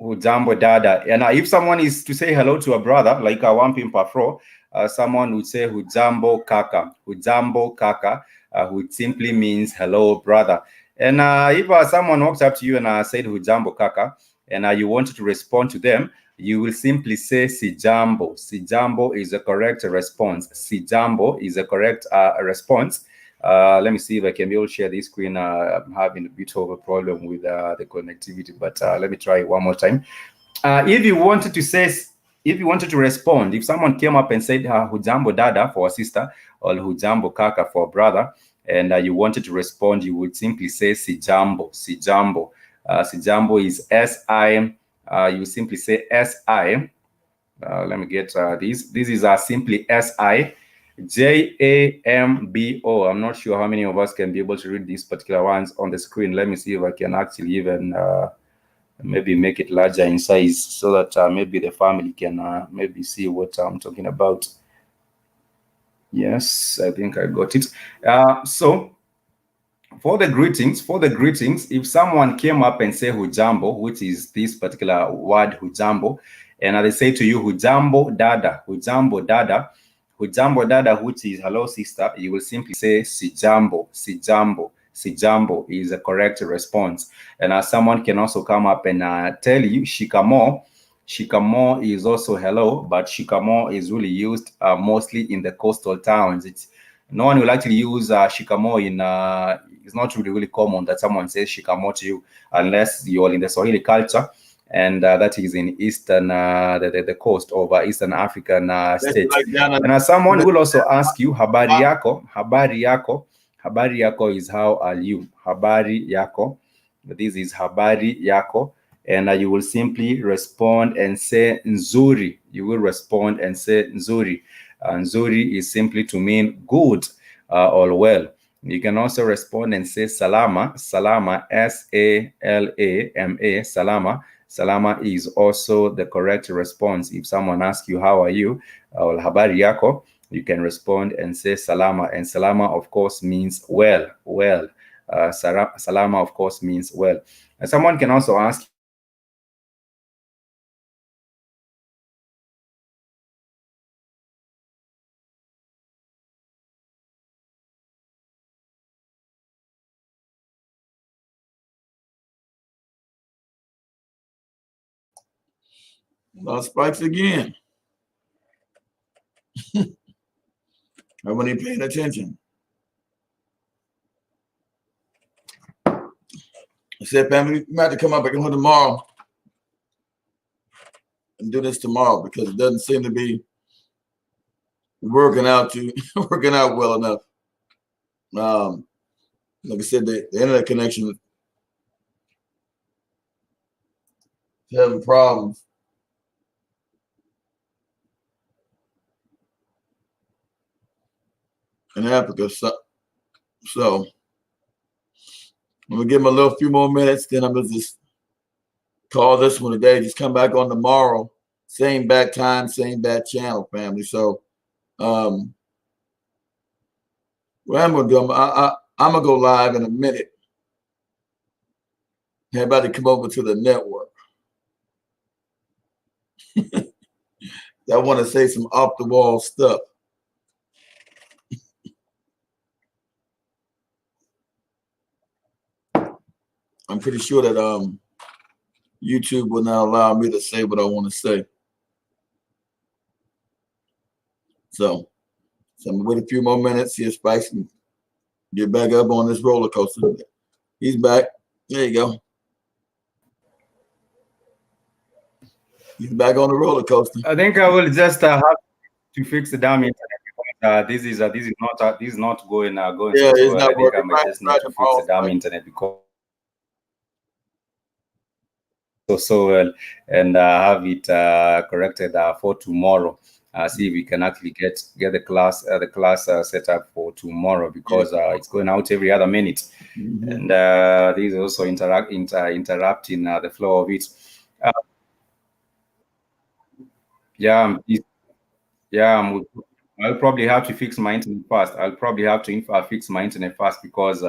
hujambo dada. And if someone is to say hello to a brother, like a one pimpa fro, someone would say hujambo kaka. Hujambo kaka, which simply means hello brother. And if someone walks up to you and said hujambo kaka, and you wanted to respond to them, you will simply say sijambo. Sijambo is a correct response. Sijambo is a correct response. Let me see if I can be able to share this screen. I'm having a bit of a problem with the connectivity, but let me try it one more time. If you wanted to respond, if someone came up and said hujambo dada for a sister or hujambo kaka for a brother, and you wanted to respond, you would simply say sijambo. Sijambo. Sijambo is S-I. You simply say S-I. Let me get these. This is simply S-I. Jambo. I'm not sure how many of us can be able to read these particular ones on the screen. Let me see if I can actually even maybe make it larger in size so that maybe the family can maybe see what I'm talking about. Yes, I think I got it. So for the greetings, if someone came up and say hujambo, which is this particular word hujambo, and they say to you hujambo dada, hujambo dada, hujambo dada, which is hello sister, you will simply say sijambo, sijambo. Sijambo is a correct response. And someone can also come up and tell you shikamo. Shikamo is also hello, but shikamo is really used mostly in the coastal towns. No one will actually use shikamo in it's not really common that someone says shikamo to you unless you're in the Swahili culture, and that is in eastern the coast of Eastern African states. Like and someone will also ask you habari yako. Habari yako. Habari yako is how are you. Habari yako. This is habari yako. And you will simply respond and say nzuri. You will respond and say nzuri. Nzuri is simply to mean good or well. You can also respond and say salama. Salama, S-A-L-A-M-A, salama. Salama is also the correct response. If someone asks you, how are you? Or habari yako, you can respond and say salama. And salama, of course, means well, well. Salama, of course, means well. And someone can also ask lost spikes again. I wasn't even paying attention. I said, family, we might have to come up again tomorrow and do this tomorrow because it doesn't seem to be working out well enough. Like I said, the internet connection is having problems. In Africa, so I'm gonna give them a few more minutes. Then I'm gonna just call this one a day. Just come back on tomorrow, same bad time, same bad channel, family. So, what I'm gonna do, I'm gonna go live in a minute. Everybody come over to the network. I want to say some off the wall stuff. I'm pretty sure that YouTube will not allow me to say what I want to say. So I'm gonna wait a few more minutes, see if Spice can get back up on this roller coaster. He's back. There you go. He's back on the roller coaster. I think I will just have to fix the damn internet because this is not going Yeah, so it's well. not I think working. I might just need to fix the damn internet because so well and have it corrected for tomorrow. See if we can actually get the class set up for tomorrow because it's going out every other minute, and this is also interrupting the flow of it. I'll probably have to fix my internet first. I'll probably have to fix my internet first because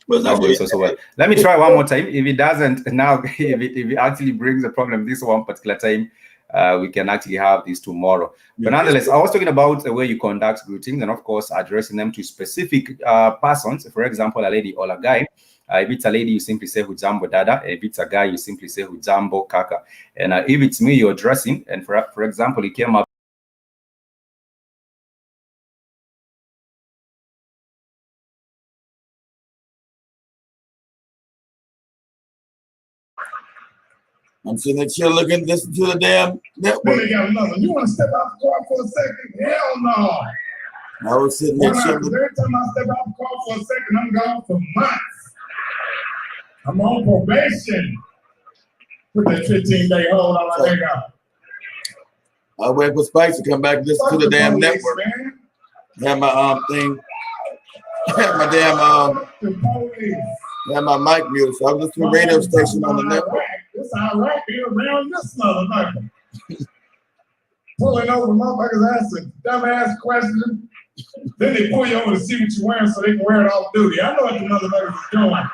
Not going so well. Let me try one more time. If it doesn't now, if it actually brings a problem this one particular time, we can actually have this tomorrow. But nonetheless, I was talking about the way you conduct greetings and, of course, addressing them to specific persons. For example, a lady or a guy. If it's a lady, you simply say hujambo dada. If it's a guy, you simply say hujambo kaka. And if it's me you're addressing, and for example, he came up. I'm sitting there chill looking, listen to the damn network. Then they got another. You want to step out the car for a second? Hell no. I was sitting there chilling. Every time I step out the car for a second, I'm gone for months. I'm on probation. Put that 15-day hold on my nigga. I wait for Spice to come back and listen to the damn network. Man. Have my thing. Have my damn have my mic muted, so I was listening to the radio station on the network. This Iraq here around this motherfucker. Pulling over motherfuckers asking dumbass questions. Then they pull you over to see what you're wearing so they can wear it off duty. I know what the motherfuckers is doing.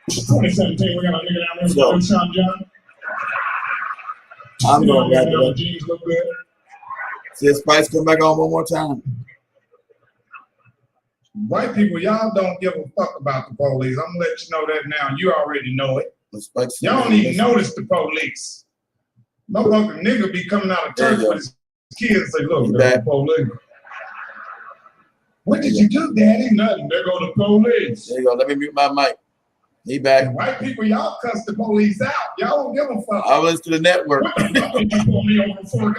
2017, we got a nigga down there with Sean John. I'm going back to that. Jeans look good. See if Spice come back on one more time. White people, y'all don't give a fuck about the police. I'm gonna let you know that now. You already know it. Y'all don't even notice the police. Motherfucking nigga be coming out of church with his kids and say, look, there's the police. What did you do, Daddy? Nothing. There go the police. There you go. Let me mute my mic. He back. And white people, y'all cuss the police out. Y'all don't give a fuck. I listen to the network. What the fuck you pull me over for,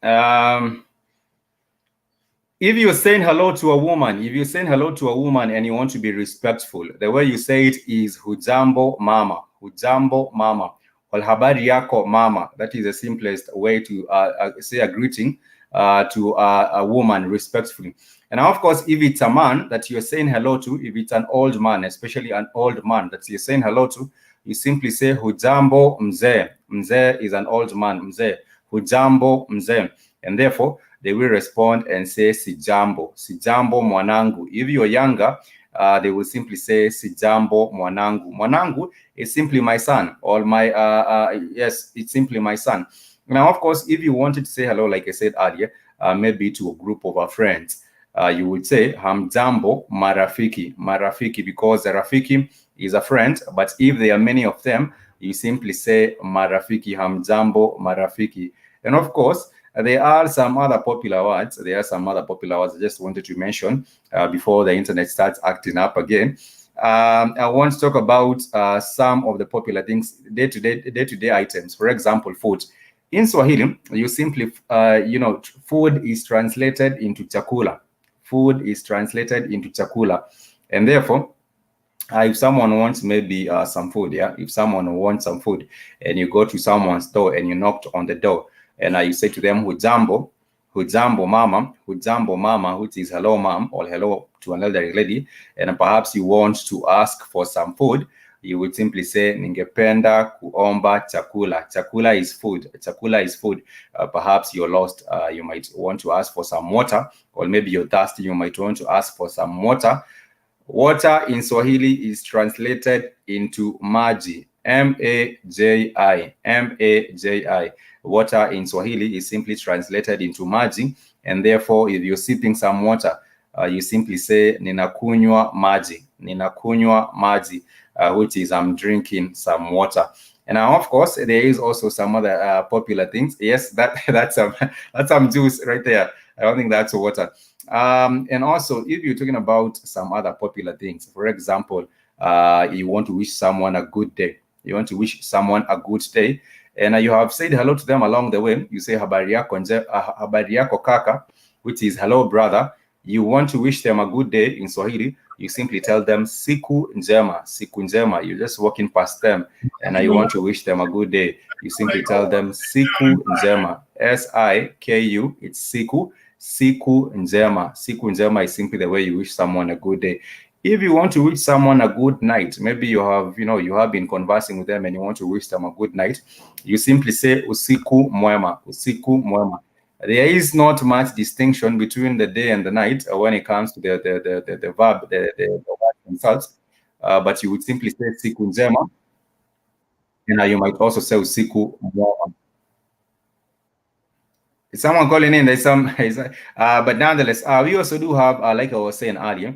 goddammit? If you're saying hello to a woman, and you want to be respectful, the way you say it is hujambo mama, or habari yako mama. That is the simplest way to say a greeting to a woman respectfully. And of course, if it's a man that you're saying hello to, if it's an old man, especially an old man that you're saying hello to, you simply say hujambo mzee. Mzee is an old man, mzee. Hujambo mzee. And therefore, they will respond and say sijambo, sijambo mwanangu. If you're younger, they will simply say sijambo mwanangu. Mwanangu is simply my son, or my yes, it's simply my son. Now, of course, if you wanted to say hello, like I said earlier, maybe to a group of our friends, you would say hamjambo marafiki, marafiki, because a rafiki is a friend. But if there are many of them, you simply say marafiki, hamjambo marafiki. And of course, there are some other popular words. I just wanted to mention before the internet starts acting up again. I want to talk about some of the popular things, day-to-day items. For example, food. In Swahili, you simply, food is translated into chakula. Food is translated into chakula. And therefore, if someone wants maybe some food, if someone wants some food and you go to someone's door and you knocked on the door, and you say to them, hujambo mama, which is hello mom, or hello to another lady, and perhaps you want to ask for some food, you would simply say, ningependa kuomba chakula. Chakula is food. Chakula is food. Perhaps you're lost. You might want to ask for some water, or maybe you're thirsty. You might want to ask for some water. Water in Swahili is translated into maji. M-A-J-I. M-A-J-I. Water in Swahili is simply translated into maji, and therefore, if you're sipping some water, you simply say ninakunywa maji. Ninakunywa maji, which is I'm drinking some water. And of course, there is also some other popular things. Yes, that's some juice right there. I don't think that's water. And also, if you're talking about some other popular things, for example, you want to wish someone a good day. You want to wish someone a good day, and you have said hello to them along the way. You say habari yako kaka, which is hello brother. You want to wish them a good day in Swahili, you simply tell them siku njema, siku njema. You're just walking past them and you want to wish them a good day. You simply tell them siku njema, S-I-K-U, it's siku njema. Siku njema is simply the way you wish someone a good day. If you want to wish someone a good night, maybe you have been conversing with them and you want to wish them a good night, you simply say usiku mwema, usiku mwema. there is not much distinction between the day and the night when it comes to the verb, the word themselves. But you would simply say siku njema, and you might also say usiku mwema. Is someone calling in? There's some, but nonetheless, we also do have, like I was saying earlier,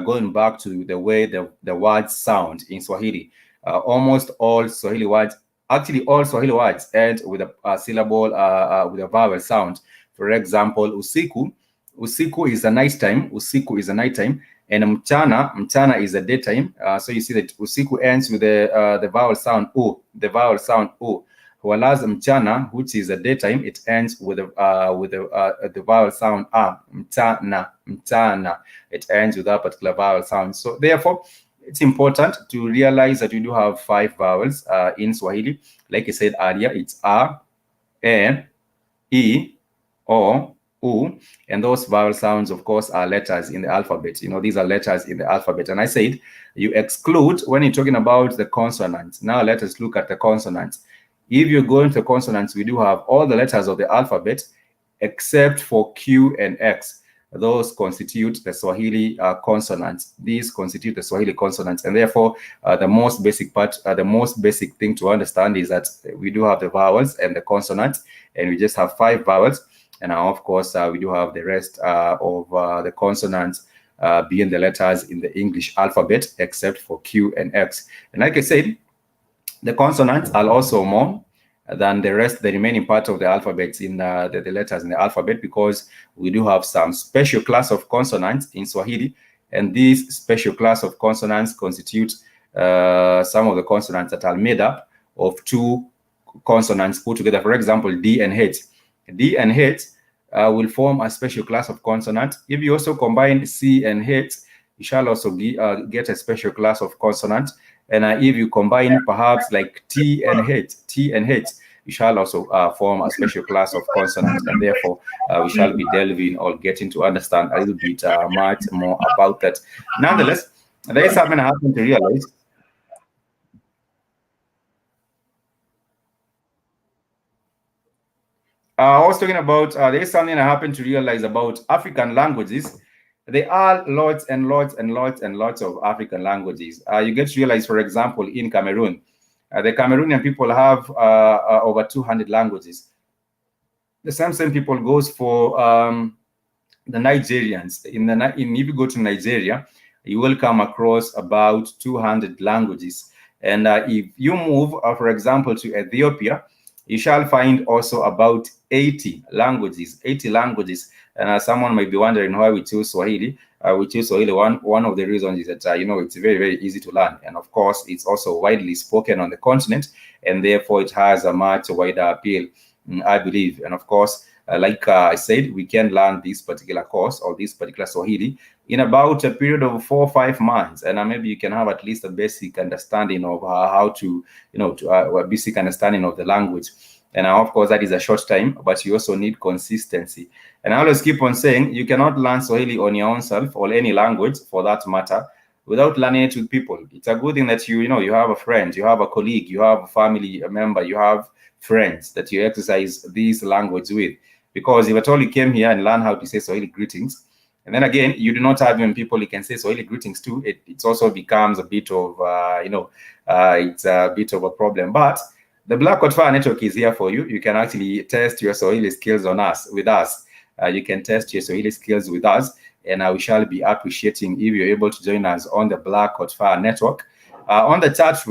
going back to the way the words sound in Swahili. Almost all Swahili words, actually all Swahili words end with a syllable, with a vowel sound. For example, usiku, usiku is a nighttime, usiku is a nighttime, and mchana is a daytime. So you see that usiku ends with the vowel sound u, the vowel sound u. Whereas mchana, which is a daytime, it ends with the vowel sound a, mchana, mchana. It ends with that particular vowel sound. So therefore, it's important to realize that you do have 5 vowels in Swahili. Like I said earlier, it's a, e, o, u, and those vowel sounds, of course, are letters in the alphabet. You know, these are letters in the alphabet. And I said you exclude when you're talking about the consonants. Now let us look at the consonants. If you're going to consonants, we do have all the letters of the alphabet except for Q and X. Those constitute the Swahili consonants. These constitute the Swahili consonants, and therefore the most basic part, the most basic thing to understand is that we do have the vowels and the consonants, and we just have 5 vowels. And of course, we do have the rest of the consonants being the letters in the English alphabet, except for Q and X. And like I said, the consonants are also more than the remaining part of the alphabet in the letters in the alphabet, because we do have some special class of consonants in Swahili, and these special class of consonants constitute some of the consonants that are made up of 2 consonants put together. For example, D and H. D and H will form a special class of consonant. If you also combine C and H, you shall also get a special class of consonant. And if you combine perhaps like T and H, you shall also form a special class of consonants. And therefore, we shall be delving or getting to understand a little bit much more about that. Nonetheless, there is something I happen to realize. I was talking about, there is something I happen to realize about African languages. There are lots and lots and lots and lots of African languages. You get to realize, for example, in Cameroon, the Cameroonian people have over 200 languages. The same people goes for the Nigerians. If you go to Nigeria, you will come across about 200 languages. And if you move, for example, to Ethiopia, you shall find also about 80 languages. And someone might be wondering why we choose Swahili. We choose Swahili. One of the reasons is that it's very, very easy to learn, and of course, it's also widely spoken on the continent, and therefore it has a much wider appeal, I believe. And of course, like I said, we can learn this particular course or this particular Swahili in about a period of 4 or 5 months, and maybe you can have at least a basic understanding of how to, a basic understanding of the language. And of course, that is a short time, but you also need consistency. And I always keep on saying, you cannot learn Swahili on your own self, or any language for that matter, without learning it with people. It's a good thing that you have a friend, you have a colleague, you have a family member, you have friends that you exercise this language with. Because if at all you came here and learn how to say Swahili greetings, and then again, you do not have even people you can say Swahili greetings to, it also becomes a bit of, it's a bit of a problem. But the Black Coat Fire Network is here for you. You can actually test your Swahili skills with us. You can test your Swahili skills with us, and we shall be appreciating if you're able to join us on the Black Coat Fire Network. On the chat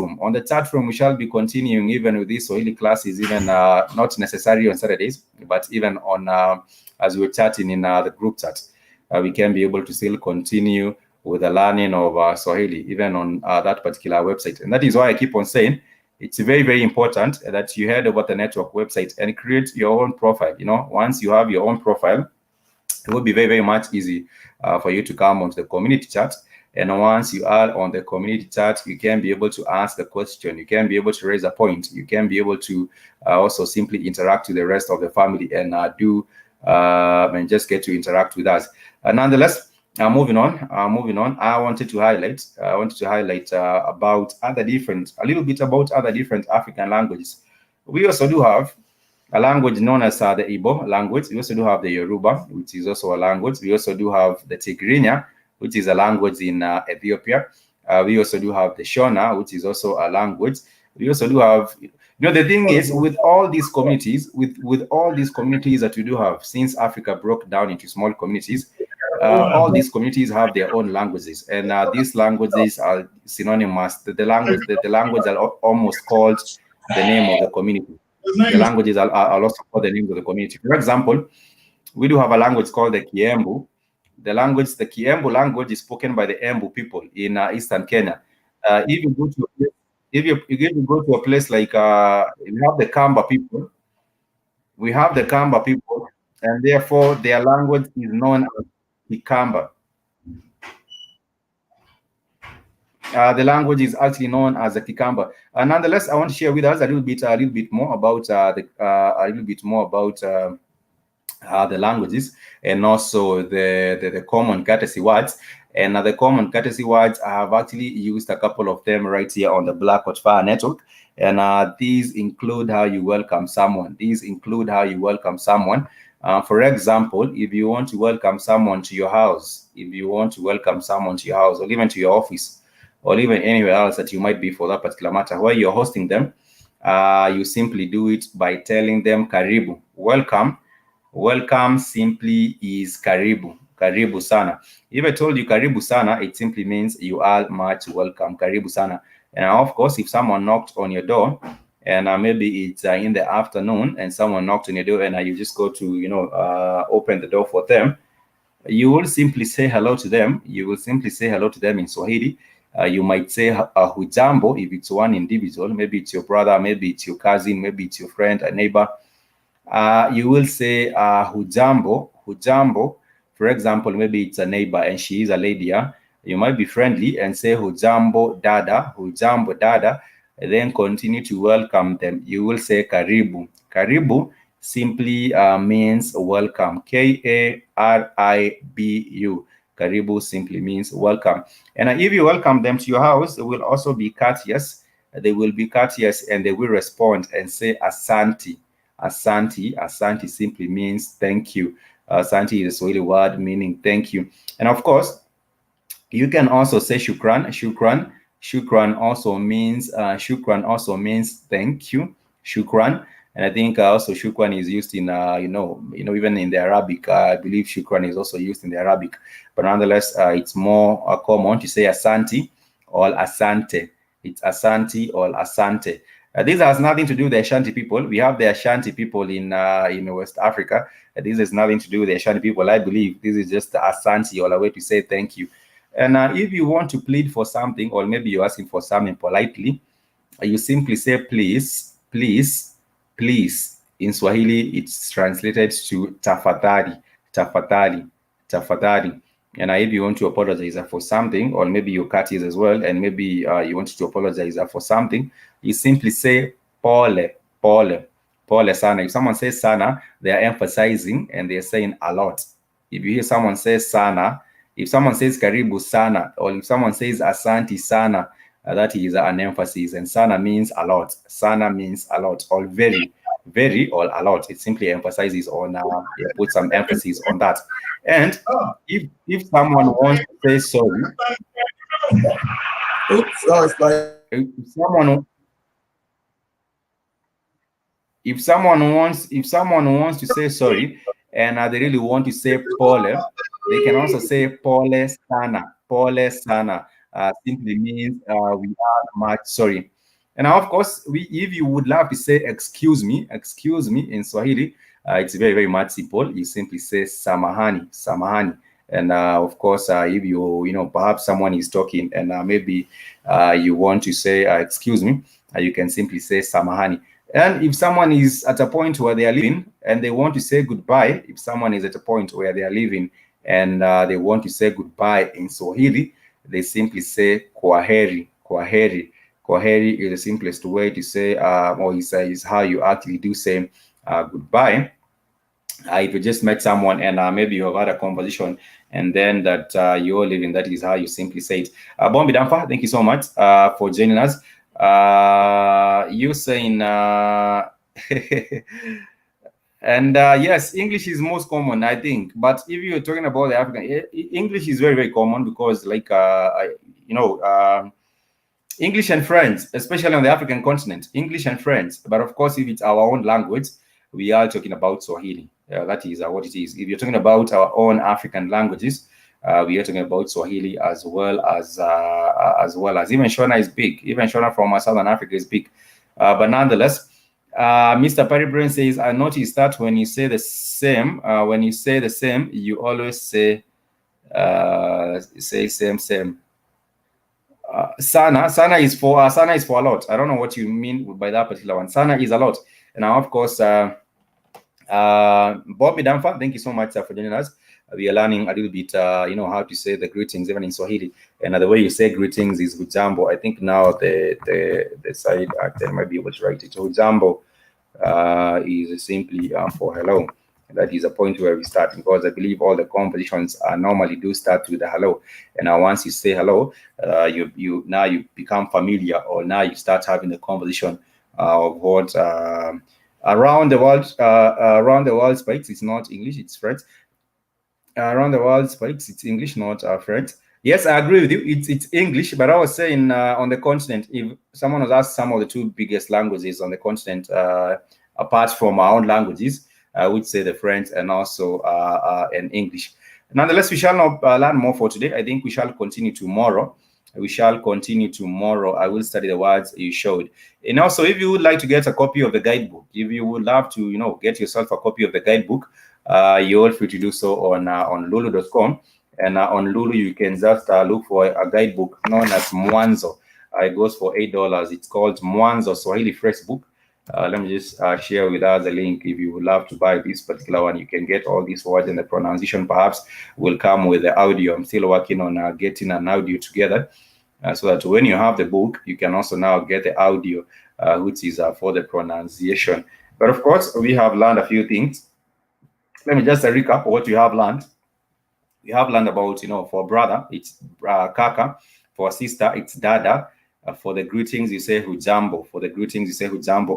room, we shall be continuing even with these Swahili classes, even not necessarily on Saturdays, but even on as we're chatting in the group chat, we can be able to still continue with the learning of Swahili, even on that particular website. And that is why I keep on saying, it's very, very important that you head over the network website and create your own profile. Once you have your own profile, it will be very, very much easy for you to come onto the community chat. And once you are on the community chat, you can be able to ask a question. You can be able to raise a point. You can be able to also simply interact with the rest of the family and and just get to interact with us. Nonetheless, moving on. I wanted to highlight about a little bit about other different African languages. We also do have a language known as the Igbo language. We also do have the Yoruba, which is also a language. We also do have the Tigrinya, which is a language in Ethiopia. We also do have the Shona, which is also a language. We also do have, the thing is, with all these communities, with all these communities that we do have, since Africa broke down into small communities, all these communities have their own languages, and these languages are synonymous. The language are almost called the name of the community. The languages are also called the name of the community. For example, we do have a language called the Kiembu. The Kiembu language is spoken by the Embu people in eastern Kenya. If you go to a place like we have the Kamba people, and therefore their language is known as Kikamba. The language is actually known as the Kikamba. Nonetheless, I want to share with us a little bit more about the languages, and also the common courtesy words. And the common courtesy words, I have actually used a couple of them right here on the Black Hot Fire Network. And these include how you welcome someone. For example, if you want to welcome someone to your house, or even to your office, or even anywhere else that you might be for that particular matter, where you're hosting them, you simply do it by telling them Karibu. Welcome simply is Karibu. Karibu sana. If I told you Karibu sana, it simply means you are much welcome. Karibu sana. And of course, if someone knocked on your door, and maybe it's in the afternoon, and someone knocked on your door, and you just go to open the door for them, you will simply say hello to them. In Swahili. You might say hujambo if it's one individual. Maybe it's your brother, maybe it's your cousin, maybe it's your friend, a neighbor. You will say hujambo. For example, maybe it's a neighbor and she is a lady. You might be friendly and say hujambo dada, and then continue to welcome them. You will say karibu. Karibu simply means welcome. Karibu. Karibu simply means welcome. And if you welcome them to your house, they will also be courteous. And they will respond and say asante. Asante simply means thank you. Asante is a Swahili word meaning thank you. And of course, you can also say shukran. Shukran also means thank you. Shukran. And I think also shukran is used in even in the Arabic. I believe shukran is also used in the Arabic. But nonetheless, it's more common to say asante or asante. It's asante or asante. This has nothing to do with the Ashanti people. We have the Ashanti people in West Africa. This has nothing to do with the Ashanti people. I believe this is just Asante, or a way to say thank you. And if you want to plead for something, or maybe you're asking for something politely, you simply say please. In Swahili, it's translated to tafadhali. And if you want to apologize for something, or maybe you're courteous as well, and maybe you want to apologize for something, you simply say pole sana. If someone says sana, they are emphasizing and they're saying a lot. If you hear someone say sana, if someone says karibu sana, or if someone says asante sana, that is an emphasis. And sana means a lot. Sana means a lot, or very, or a lot. It simply emphasizes on, put some emphasis on that. And if someone wants to say sorry, if someone wants to say sorry, and they really want to say pole, they can also say pole sana. Simply means we are much sorry. And now, of course, if you would love to say excuse me in Swahili, it's very, very much simple. You simply say samahani. And of course, if perhaps someone is talking and maybe you want to say excuse me, you can simply say samahani. And if someone is at a point where they are leaving and they want to say goodbye, if someone is at a point where they are leaving and they want to say goodbye in Swahili, they simply say kwaheri. Kwaheri is the simplest way to say, or is how you actually do say goodbye. If you just met someone and maybe you have had a conversation and then that you're leaving, that is how you simply say it. Bombi Damfa, thank you so much for joining us. You saying And yes, English is most common, I think. But if you're talking about the African, English is very, very common because, like, English and French, especially on the African continent, English and French. But of course, if it's our own language, we are talking about Swahili. That is what it is. If you're talking about our own African languages, we are talking about Swahili as well as even Shona is big. Even Shona from Southern Africa is big. But nonetheless, Mr. Perry says, I noticed that when you say the same, you always say same. Sana is for a lot. I don't know what you mean by that particular one. Sana is a lot. And now, of course, Bob Midamfa, thank you so much for joining us. We are learning a little bit, how to say the greetings even in Swahili. And the way you say greetings is hujambo. I think now the side actor might be able to write it. Hujambo is simply for hello. That is a point where we start, because I believe all the compositions normally do start with a hello. And now once you say hello, you become familiar, or now you start having the conversation of what around the world speaks. It's not English, it's French. Around the world speaks, it's English, not French. Yes, I agree with you. It's English, but I was saying on the continent, if someone was asked some of the two biggest languages on the continent, apart from our own languages, I would say the French and also and English. Nonetheless, we shall not learn more for today. I think we shall continue tomorrow. I will study the words you showed. And also, if you would like to get a copy of the guidebook, if you would love to, get yourself a copy of the guidebook, you're free to do so on lulu.com. And on Lulu, you can just look for a guidebook known as Mwanzo. It goes for $8. It's called Mwanzo Swahili Fresh Book. Let me just share with us the link. If you would love to buy this particular one, you can get all these words, and the pronunciation perhaps will come with the audio. I'm still working on getting an audio together so that when you have the book, you can also now get the audio, which is for the pronunciation. But of course, we have learned a few things. Let me just recap what we have learned. We have learned about, for brother, it's kaka. For sister, it's dada. For the greetings, you say hujambo.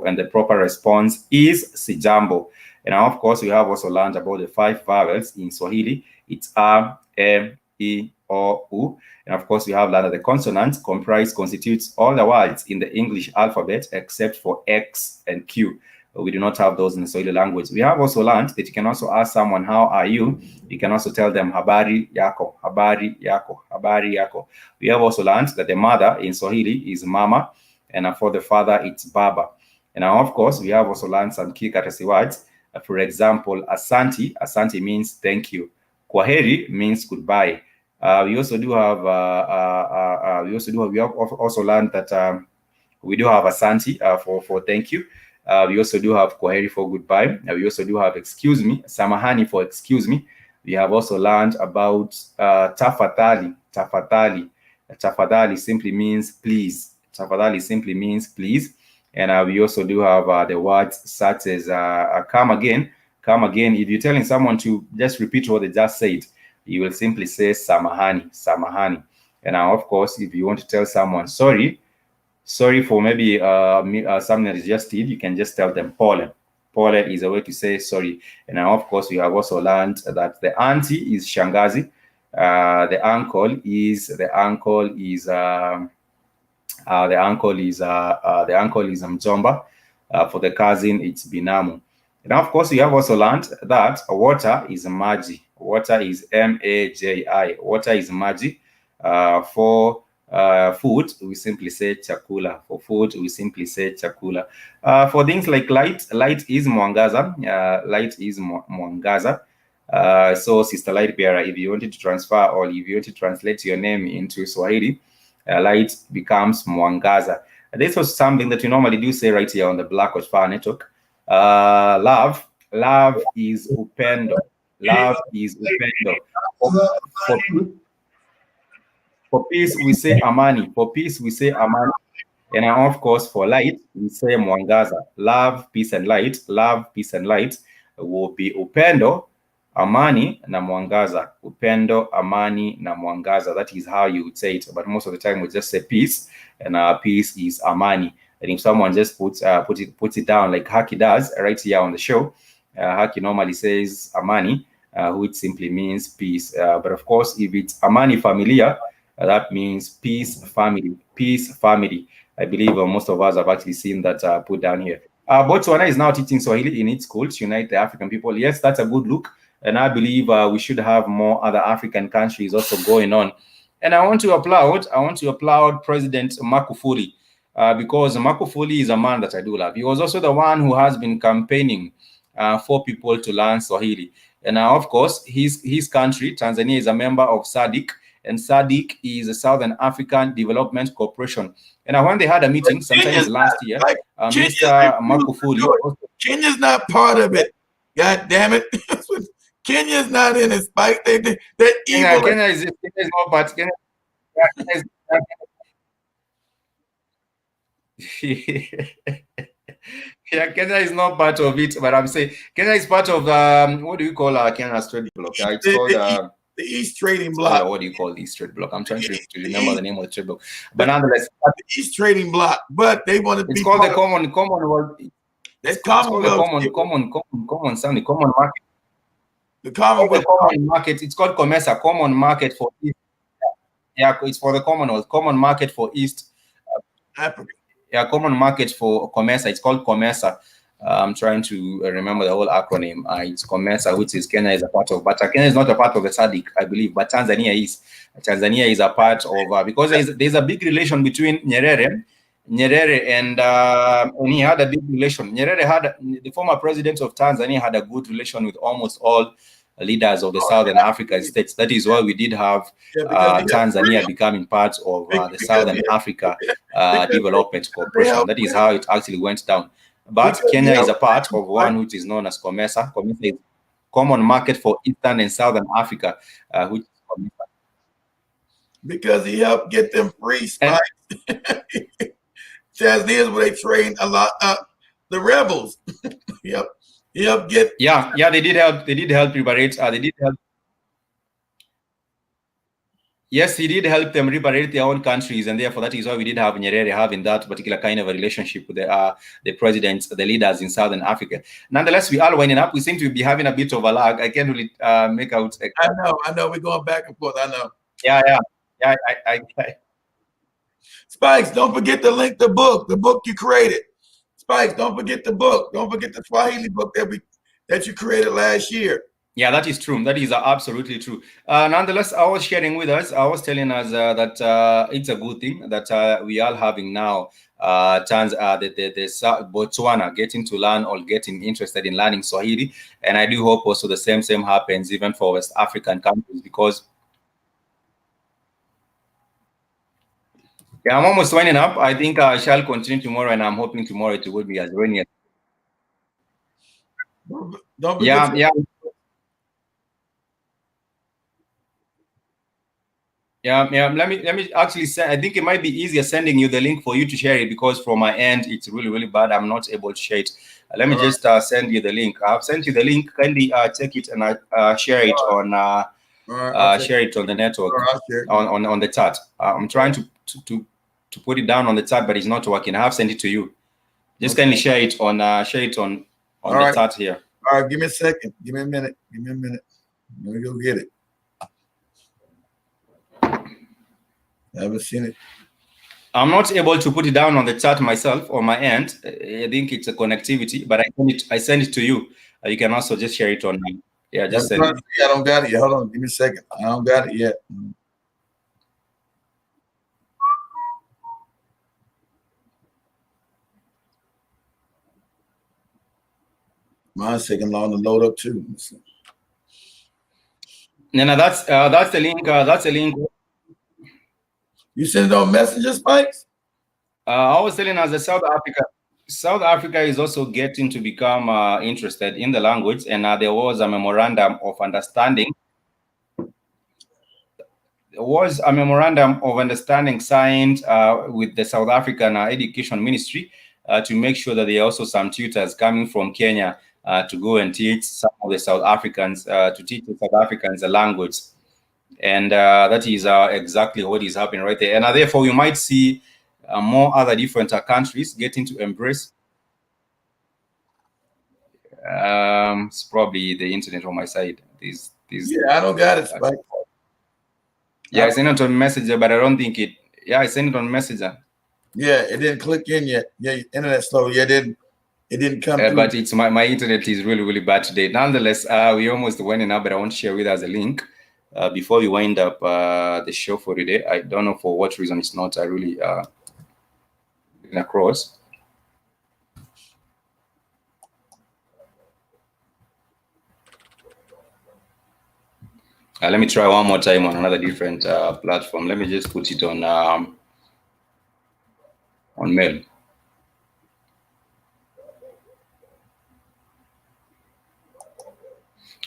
And the proper response is sijambo. And now, of course, we have also learned about the 5 vowels in Swahili. It's a, e, o, u. And of course, we have learned that the consonants constitutes all the words in the English alphabet except for X and Q. We do not have those in the Swahili language. We have also learned that you can also ask someone, how are you? You can also tell them, habari yako, habari yako, habari yako. We have also learned that the mother in Swahili is mama, and for the father, it's baba. And now, of course, we have also learned some key courtesy words. For example, asante. Asante means thank you. Kwaheri means goodbye. We also have also learned that we do have asante for thank you. We also do have kwaheri for goodbye. We also do have excuse me, samahani for excuse me. We have also learned about tafadhali. Tafadhali simply means please. Tafadhali simply means please. And we also do have the words such as come again. Come again. If you're telling someone to just repeat what they just said, you will simply say samahani, samahani. And now, of course, if you want to tell someone sorry for maybe something that is just did, you can just tell them pole. Pole is a way to say sorry. And now, of course, we have also learned that the auntie is shangazi, the uncle is mjomba, for the cousin it's binamu. And of course, we have also learned that water is maji. Water is M-A-J-I. Water is maji. For food, we simply say chakula. For food, we simply say chakula. For things like light is mwangaza. Light is mwangaza. So, Sister Light Bearer, if you wanted to transfer or if you want to translate your name into Swahili, light becomes mwangaza. This was something that we normally do say right here on the Black Watch Fire Network. Love is upendo. Love is upendo. For peace, we say amani. For peace, we say amani. And of course, for light, we say mwangaza. Love, peace, and light. Love, peace, and light will be upendo, amani, na mwangaza. Upendo, amani, na mwangaza. That is how you would say it. But most of the time, we just say peace, and peace is amani. And if someone just puts it down like Haki does right here on the show, Haki normally says amani, which simply means peace. But of course, if it's amani familia, that means peace family. Peace family. I believe most of us have actually seen that put down here. Botswana is now teaching Swahili in its school to unite the African people. Yes, that's a good look. And I believe we should have more other African countries also going on. And I want to applaud President Magufuli, because Magufuli is a man that I do love. He was also the one who has been campaigning for people to learn Swahili. And now, of course, his country, Tanzania, is a member of SADC, and SADC is a Southern African Development Corporation. And when they had a meeting sometimes last year, Mr. Magufuli... Kenya's not part of it. God damn it. Kenya's not in it, Spike. They're evil. Kenya is not part. Yeah, Kenya is not part of it, but I'm saying Kenya is part of what do you call Kenya's trade bloc? It's called the East Trading Bloc. What do you call the East Trade Bloc? I'm trying to remember the name of the trade bloc. But nonetheless, the East Trading Bloc. But they want to be. It's called the Commonwealth. It's called the common market. The Commonwealth common market. It's called COMESA, Common Market for East. Yeah, it's for the Commonwealth, Common Market for East Africa. Yeah, Common Market for COMESA. It's called COMESA. I'm trying to remember the whole acronym. It's COMESA, which is Kenya is a part of. But Kenya is not a part of the SADC, I believe. But Tanzania is. Tanzania is a part of because there's a big relation between Nyerere and he had a big relation. Nyerere had the former president of Tanzania had a good relation with almost all leaders of the Southern African states. That is why we did have Tanzania becoming part of the Southern Africa Development Corporation. That is how it actually went down. But Kenya is a part of one which is known as COMESA. COMESA is Common Market for Eastern and Southern Africa, which is COMESA. Because he helped get them free, Spike. Tanzania is where they train a lot the rebels. Yep. He helped get. Yeah, they did help. They did help liberate. They did help. Yes, he did help them liberate their own countries, and therefore that is why we did have Nyerere having that particular kind of a relationship with the presidents, the leaders in Southern Africa. Nonetheless, we are winding up. We seem to be having a bit of a lag. I can't really make out. I know. We're going back and forth. I know. Yeah. Spikes, don't forget to link the book you created. Spikes, don't forget the book. Don't forget the Swahili book that you created last year. Yeah, that is true. That is absolutely true. Nonetheless, I was sharing with us, I was telling us that it's a good thing that we are having now Botswana getting to learn or getting interested in learning Swahili. And I do hope also the same happens even for West African countries, because I'm almost winding up. I think I shall continue tomorrow, and I'm hoping tomorrow it will be as rainy. Yeah. Let me actually send. I think it might be easier sending you the link for you to share it, because from my end it's really bad. I'm not able to share it. Let me just send you the link. I've sent you the link. Kindly check it and share it on share it on the network on the chat. I'm trying to put it down on the chat, but it's not working. I have sent it to you. Just kindly share it on the chat here. All right, give me a second. Give me a minute. Let me go get it. I haven't seen it. I'm not able to put it down on the chat myself on my end. I think it's a connectivity, but I send it to you. You can also just share it on. Yeah, just send it. I don't got it yet. Hold on, give me a second. I don't got it yet. Mine's taking long to load up too. No, that's the link. That's the link. You send it on Messenger, Spikes? I was telling us that South Africa is also getting to become interested in the language, and there was a memorandum of understanding. There was a memorandum of understanding signed with the South African Education Ministry to make sure that there are also some tutors coming from Kenya to go and teach some of the South Africans, the language. And that is exactly what is happening right there. And therefore, we might see more other different countries getting to embrace. It's probably the internet on my side. These. Yeah, I don't got it, Spike. Yeah, I sent it on Messenger, but I don't think it. Yeah, I sent it on Messenger. Yeah, it didn't click in yet. Yeah, internet slow. Yeah, it didn't come through. But it's my internet is really bad today. Nonetheless, we almost went in now, but I want to share with us a link before we wind up the show for today. I don't know for what reason it's not really across. Let me try one more time on another different platform. Let me just put it on mail.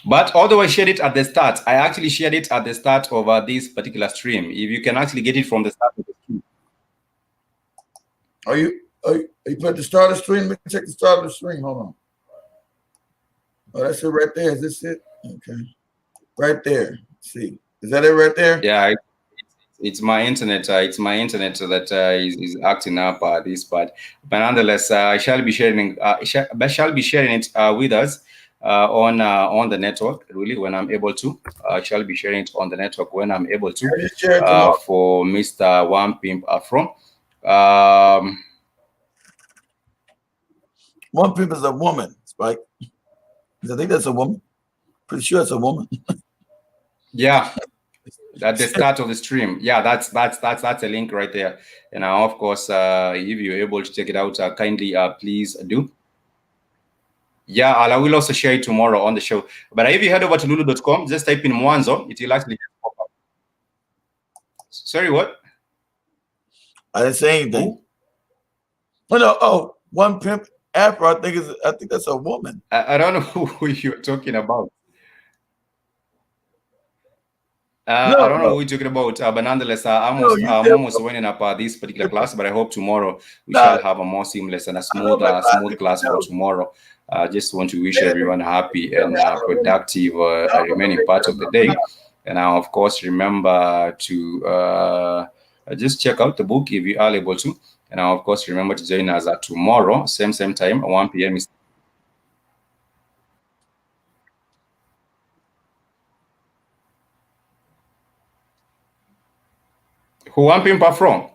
But although I shared it at the start, I actually shared it at the start of this particular stream. If you can actually get it from the start of the stream. Are you put the start of the stream? Let me check the start of the stream. Hold on. Oh, that's it right there. Is this it? Okay. Right there. Let's see. Is that it right there? Yeah, it's my internet. It's my internet that is acting up this part. But nonetheless, I shall be sharing. Shall be sharing it with us on the network. Really, when I'm able to, I shall be sharing it on the network when I'm able to. For Mr. One Pimp Afro. One Pimp is a woman, Spike. I think that's a woman. Pretty sure it's a woman. Yeah, at the start of the stream. Yeah, that's a link right there. And of course, if you're able to check it out, kindly please do. Yeah, I will also share it tomorrow on the show. But if you head over to lulu.com, just type in Mwanzo, it will actually pop up. Sorry, what? I didn't say anything. Oh no! Oh, One Pimp Afro. I think that's a woman. I don't know who you're talking about. I don't know who you're talking about, but nonetheless, I'm almost winding up this particular class. But I hope tomorrow we shall have a more seamless and a smooth class for tomorrow. I just want to wish everyone happy and productive remaining part of the day. And of course, remember to just check out the book if you are able to. And of course, remember to join us tomorrow, same time, 1 p.m. Who One Pimp from?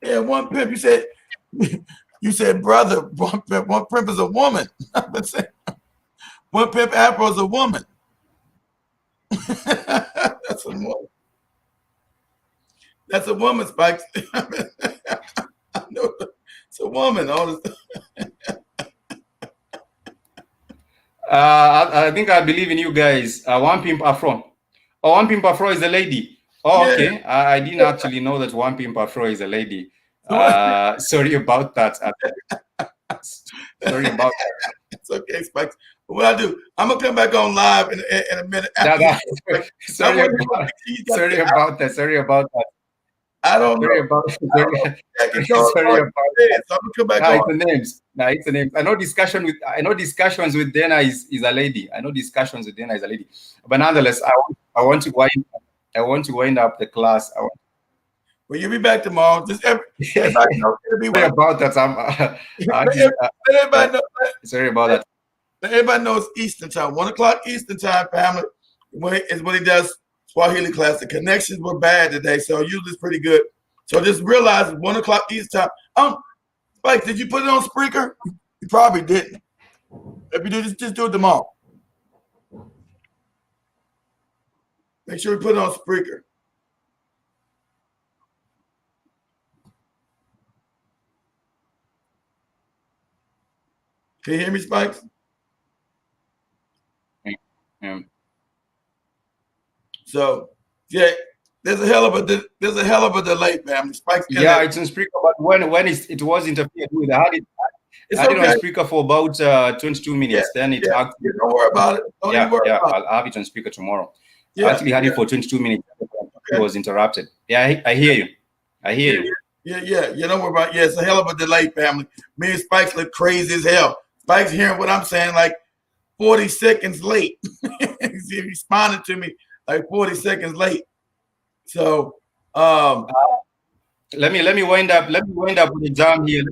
Yeah, One Pimp. You said brother. One Pimp is a woman. I've been saying One Pimp Afro is a woman. That's a woman. That's a woman, Spike. I know it's a woman. I think I believe in you guys. One Pimp Afro. Oh, One Pimp Afro is a lady. Oh, yeah. Okay. I didn't actually know that One Pimp Afro is a lady. Sorry about that. Sorry about that. It's okay, Spike. What I do, I'm gonna come back on live in a minute. Sorry about that. I don't sorry know. About, sorry about that. So I'm gonna come back on. It's the names. I know discussions with Dana is a lady. But nonetheless, I want to wind up the class. Well, you'll be back tomorrow. Just everybody knows it'll be sorry about that. Everybody knows. Sorry about that. Everybody knows Eastern time. 1 o'clock Eastern time, family, is when he does Swahili class. The connections were bad today, so usually it's pretty good. So just realize 1 o'clock Eastern time. Spike, did you put it on Spreaker? You probably didn't. If you do, just do it tomorrow. Make sure we put it on Spreaker. Can you hear me, Spikes? Yeah. So yeah, there's a hell of a delay, family. Spikes. Yeah, it's on Spreaker, but when it was interfered with, I had it on Spreaker for about 22 minutes. Then it actually. Don't worry about it. Don't even worry about it. I'll have it on Spreaker tomorrow. I actually had it for 22 minutes. It was interrupted. Yeah, I hear you. Yeah. You don't worry about it. Yeah, it's a hell of a delay, family. Me and Spikes look crazy as hell. Spike's hearing what I'm saying like 40 seconds late. He responded to me like 40 seconds late. So let me wind up with the jam here.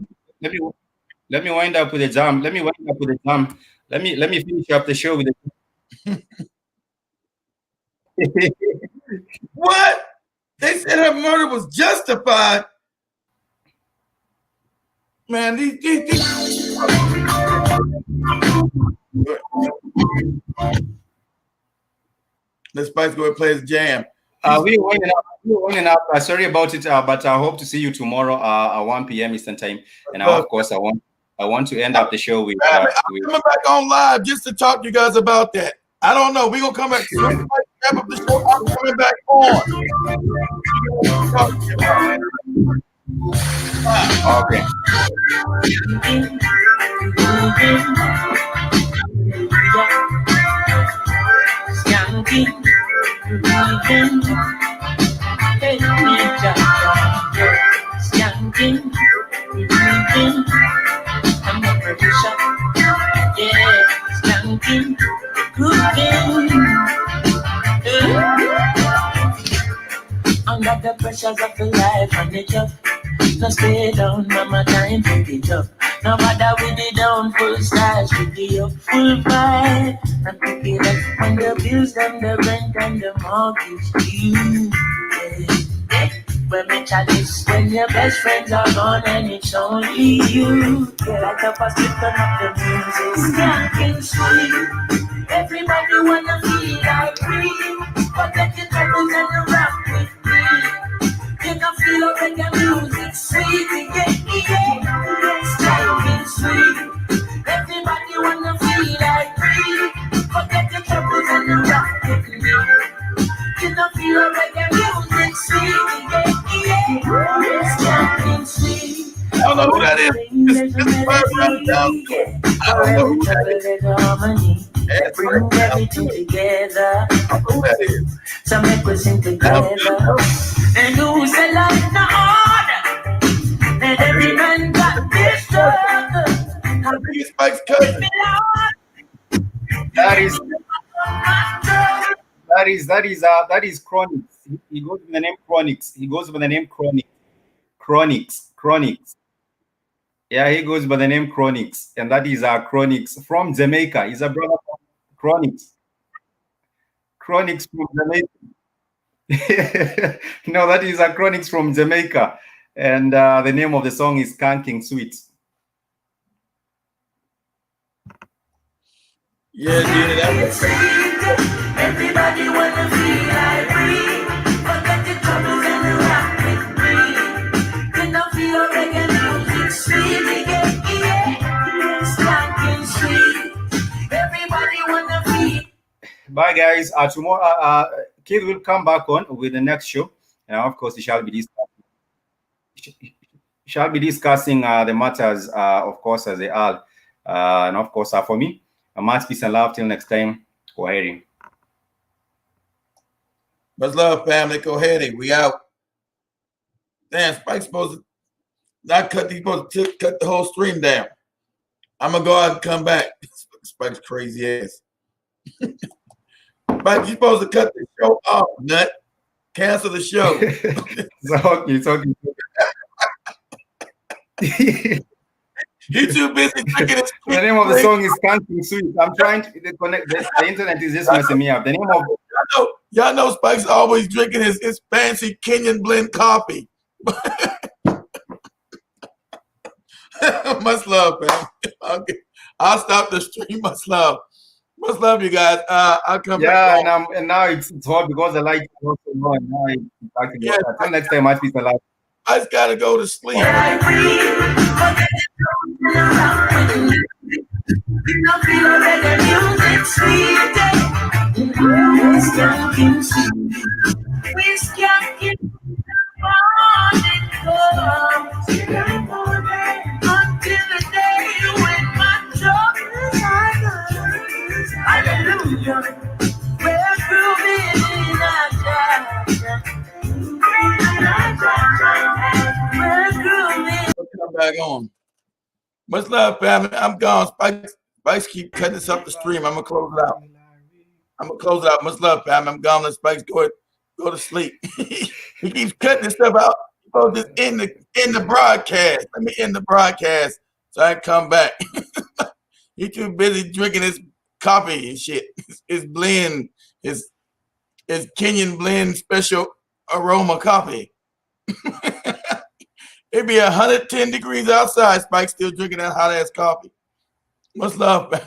Let me wind up with the jam. Let me wind up with the jam. Let me finish up the show with the. What? They said her murder was justified. Man, these Let's Spice go and play his jam. We're winding up. Sorry about it, but I hope to see you tomorrow at 1 p.m. Eastern time. And of course, I want to end up the show with. I'm coming back on live just to talk to you guys about that. I don't know. We're gonna come back. Wrap up the show. I'm coming back on. Okay. Under the pressures of the life and the job, no stay down, mama, time to get up. No matter with the down, full stars with the up, full vibe. And pick it up when the bills and the rent and the mortgage due. Yeah. When me chalice, when your best friends are gone and it's only you. Yeah, like a fast turn up the music, skanking sweet. Everybody wanna feel like free. Forget your troubles and rock with me. You can feel up when the music sweet, yeah. Skanking sweet. Everybody wanna feel like free. Forget your troubles and rock with me. You can feel up when the music sweet, yeah. Skanking sweet. I don't know who that is. It's I don't know who that is. Bring everything together. Who that is? So make us sing together. And who say life no order? And every man got this struggle. Spike's cousin. That is Chronix. He goes with the name Chronix. He goes by the name Chronix. Yeah, he goes by the name Chronix, and that is Chronix from Jamaica. He's a brother from Chronix. Chronix from Jamaica. No, that is Chronix from Jamaica, and the name of the song is Skanking Sweet. Yeah, dude, everybody wanna feel like free. Forget the troubles and the rock with me. You know feel reggae music sweet, yeah. Skanking sweet. Everybody wanna feel. Bye, guys. Tomorrow, Kid will come back on with the next show, and of course, he shall be discussing the matters, of course, as they are, and of course, for me. Much peace and love. Till next time. Kwaheri. Much love, family. Kwaheri. We out. Damn, Spike's supposed to not cut. He's supposed to cut the whole stream down. I'm gonna go out and come back. Spike's crazy ass. Spike, you're supposed to cut the show off, nut. Cancel the show. It's okay. He's too busy drinking his. The name of the song is Skanking Sweet. I'm trying to connect. The internet is just messing me up. The name of y'all know Spike's always drinking his fancy Kenyan blend coffee. Much love, man. I'll stop the stream. Much love. Much love, you guys. I'll come back. Yeah, and now it's hot because the light is also on. Now it's actually hot. Until next time, much peace and love. I just gotta go to sleep. Come back on. Much love, family. I'm gone. Spikes keep cutting us up the stream. I'm gonna close it out. Much love, family. I'm gone. Let Spikes go to sleep. He keeps cutting this stuff out. Oh, just in the broadcast. Let me end the broadcast So I come back. He too busy drinking his coffee and shit. His blend, his Kenyan blend special aroma coffee. It'd be 110 degrees outside. Spike still drinking that hot ass coffee. Much love, man.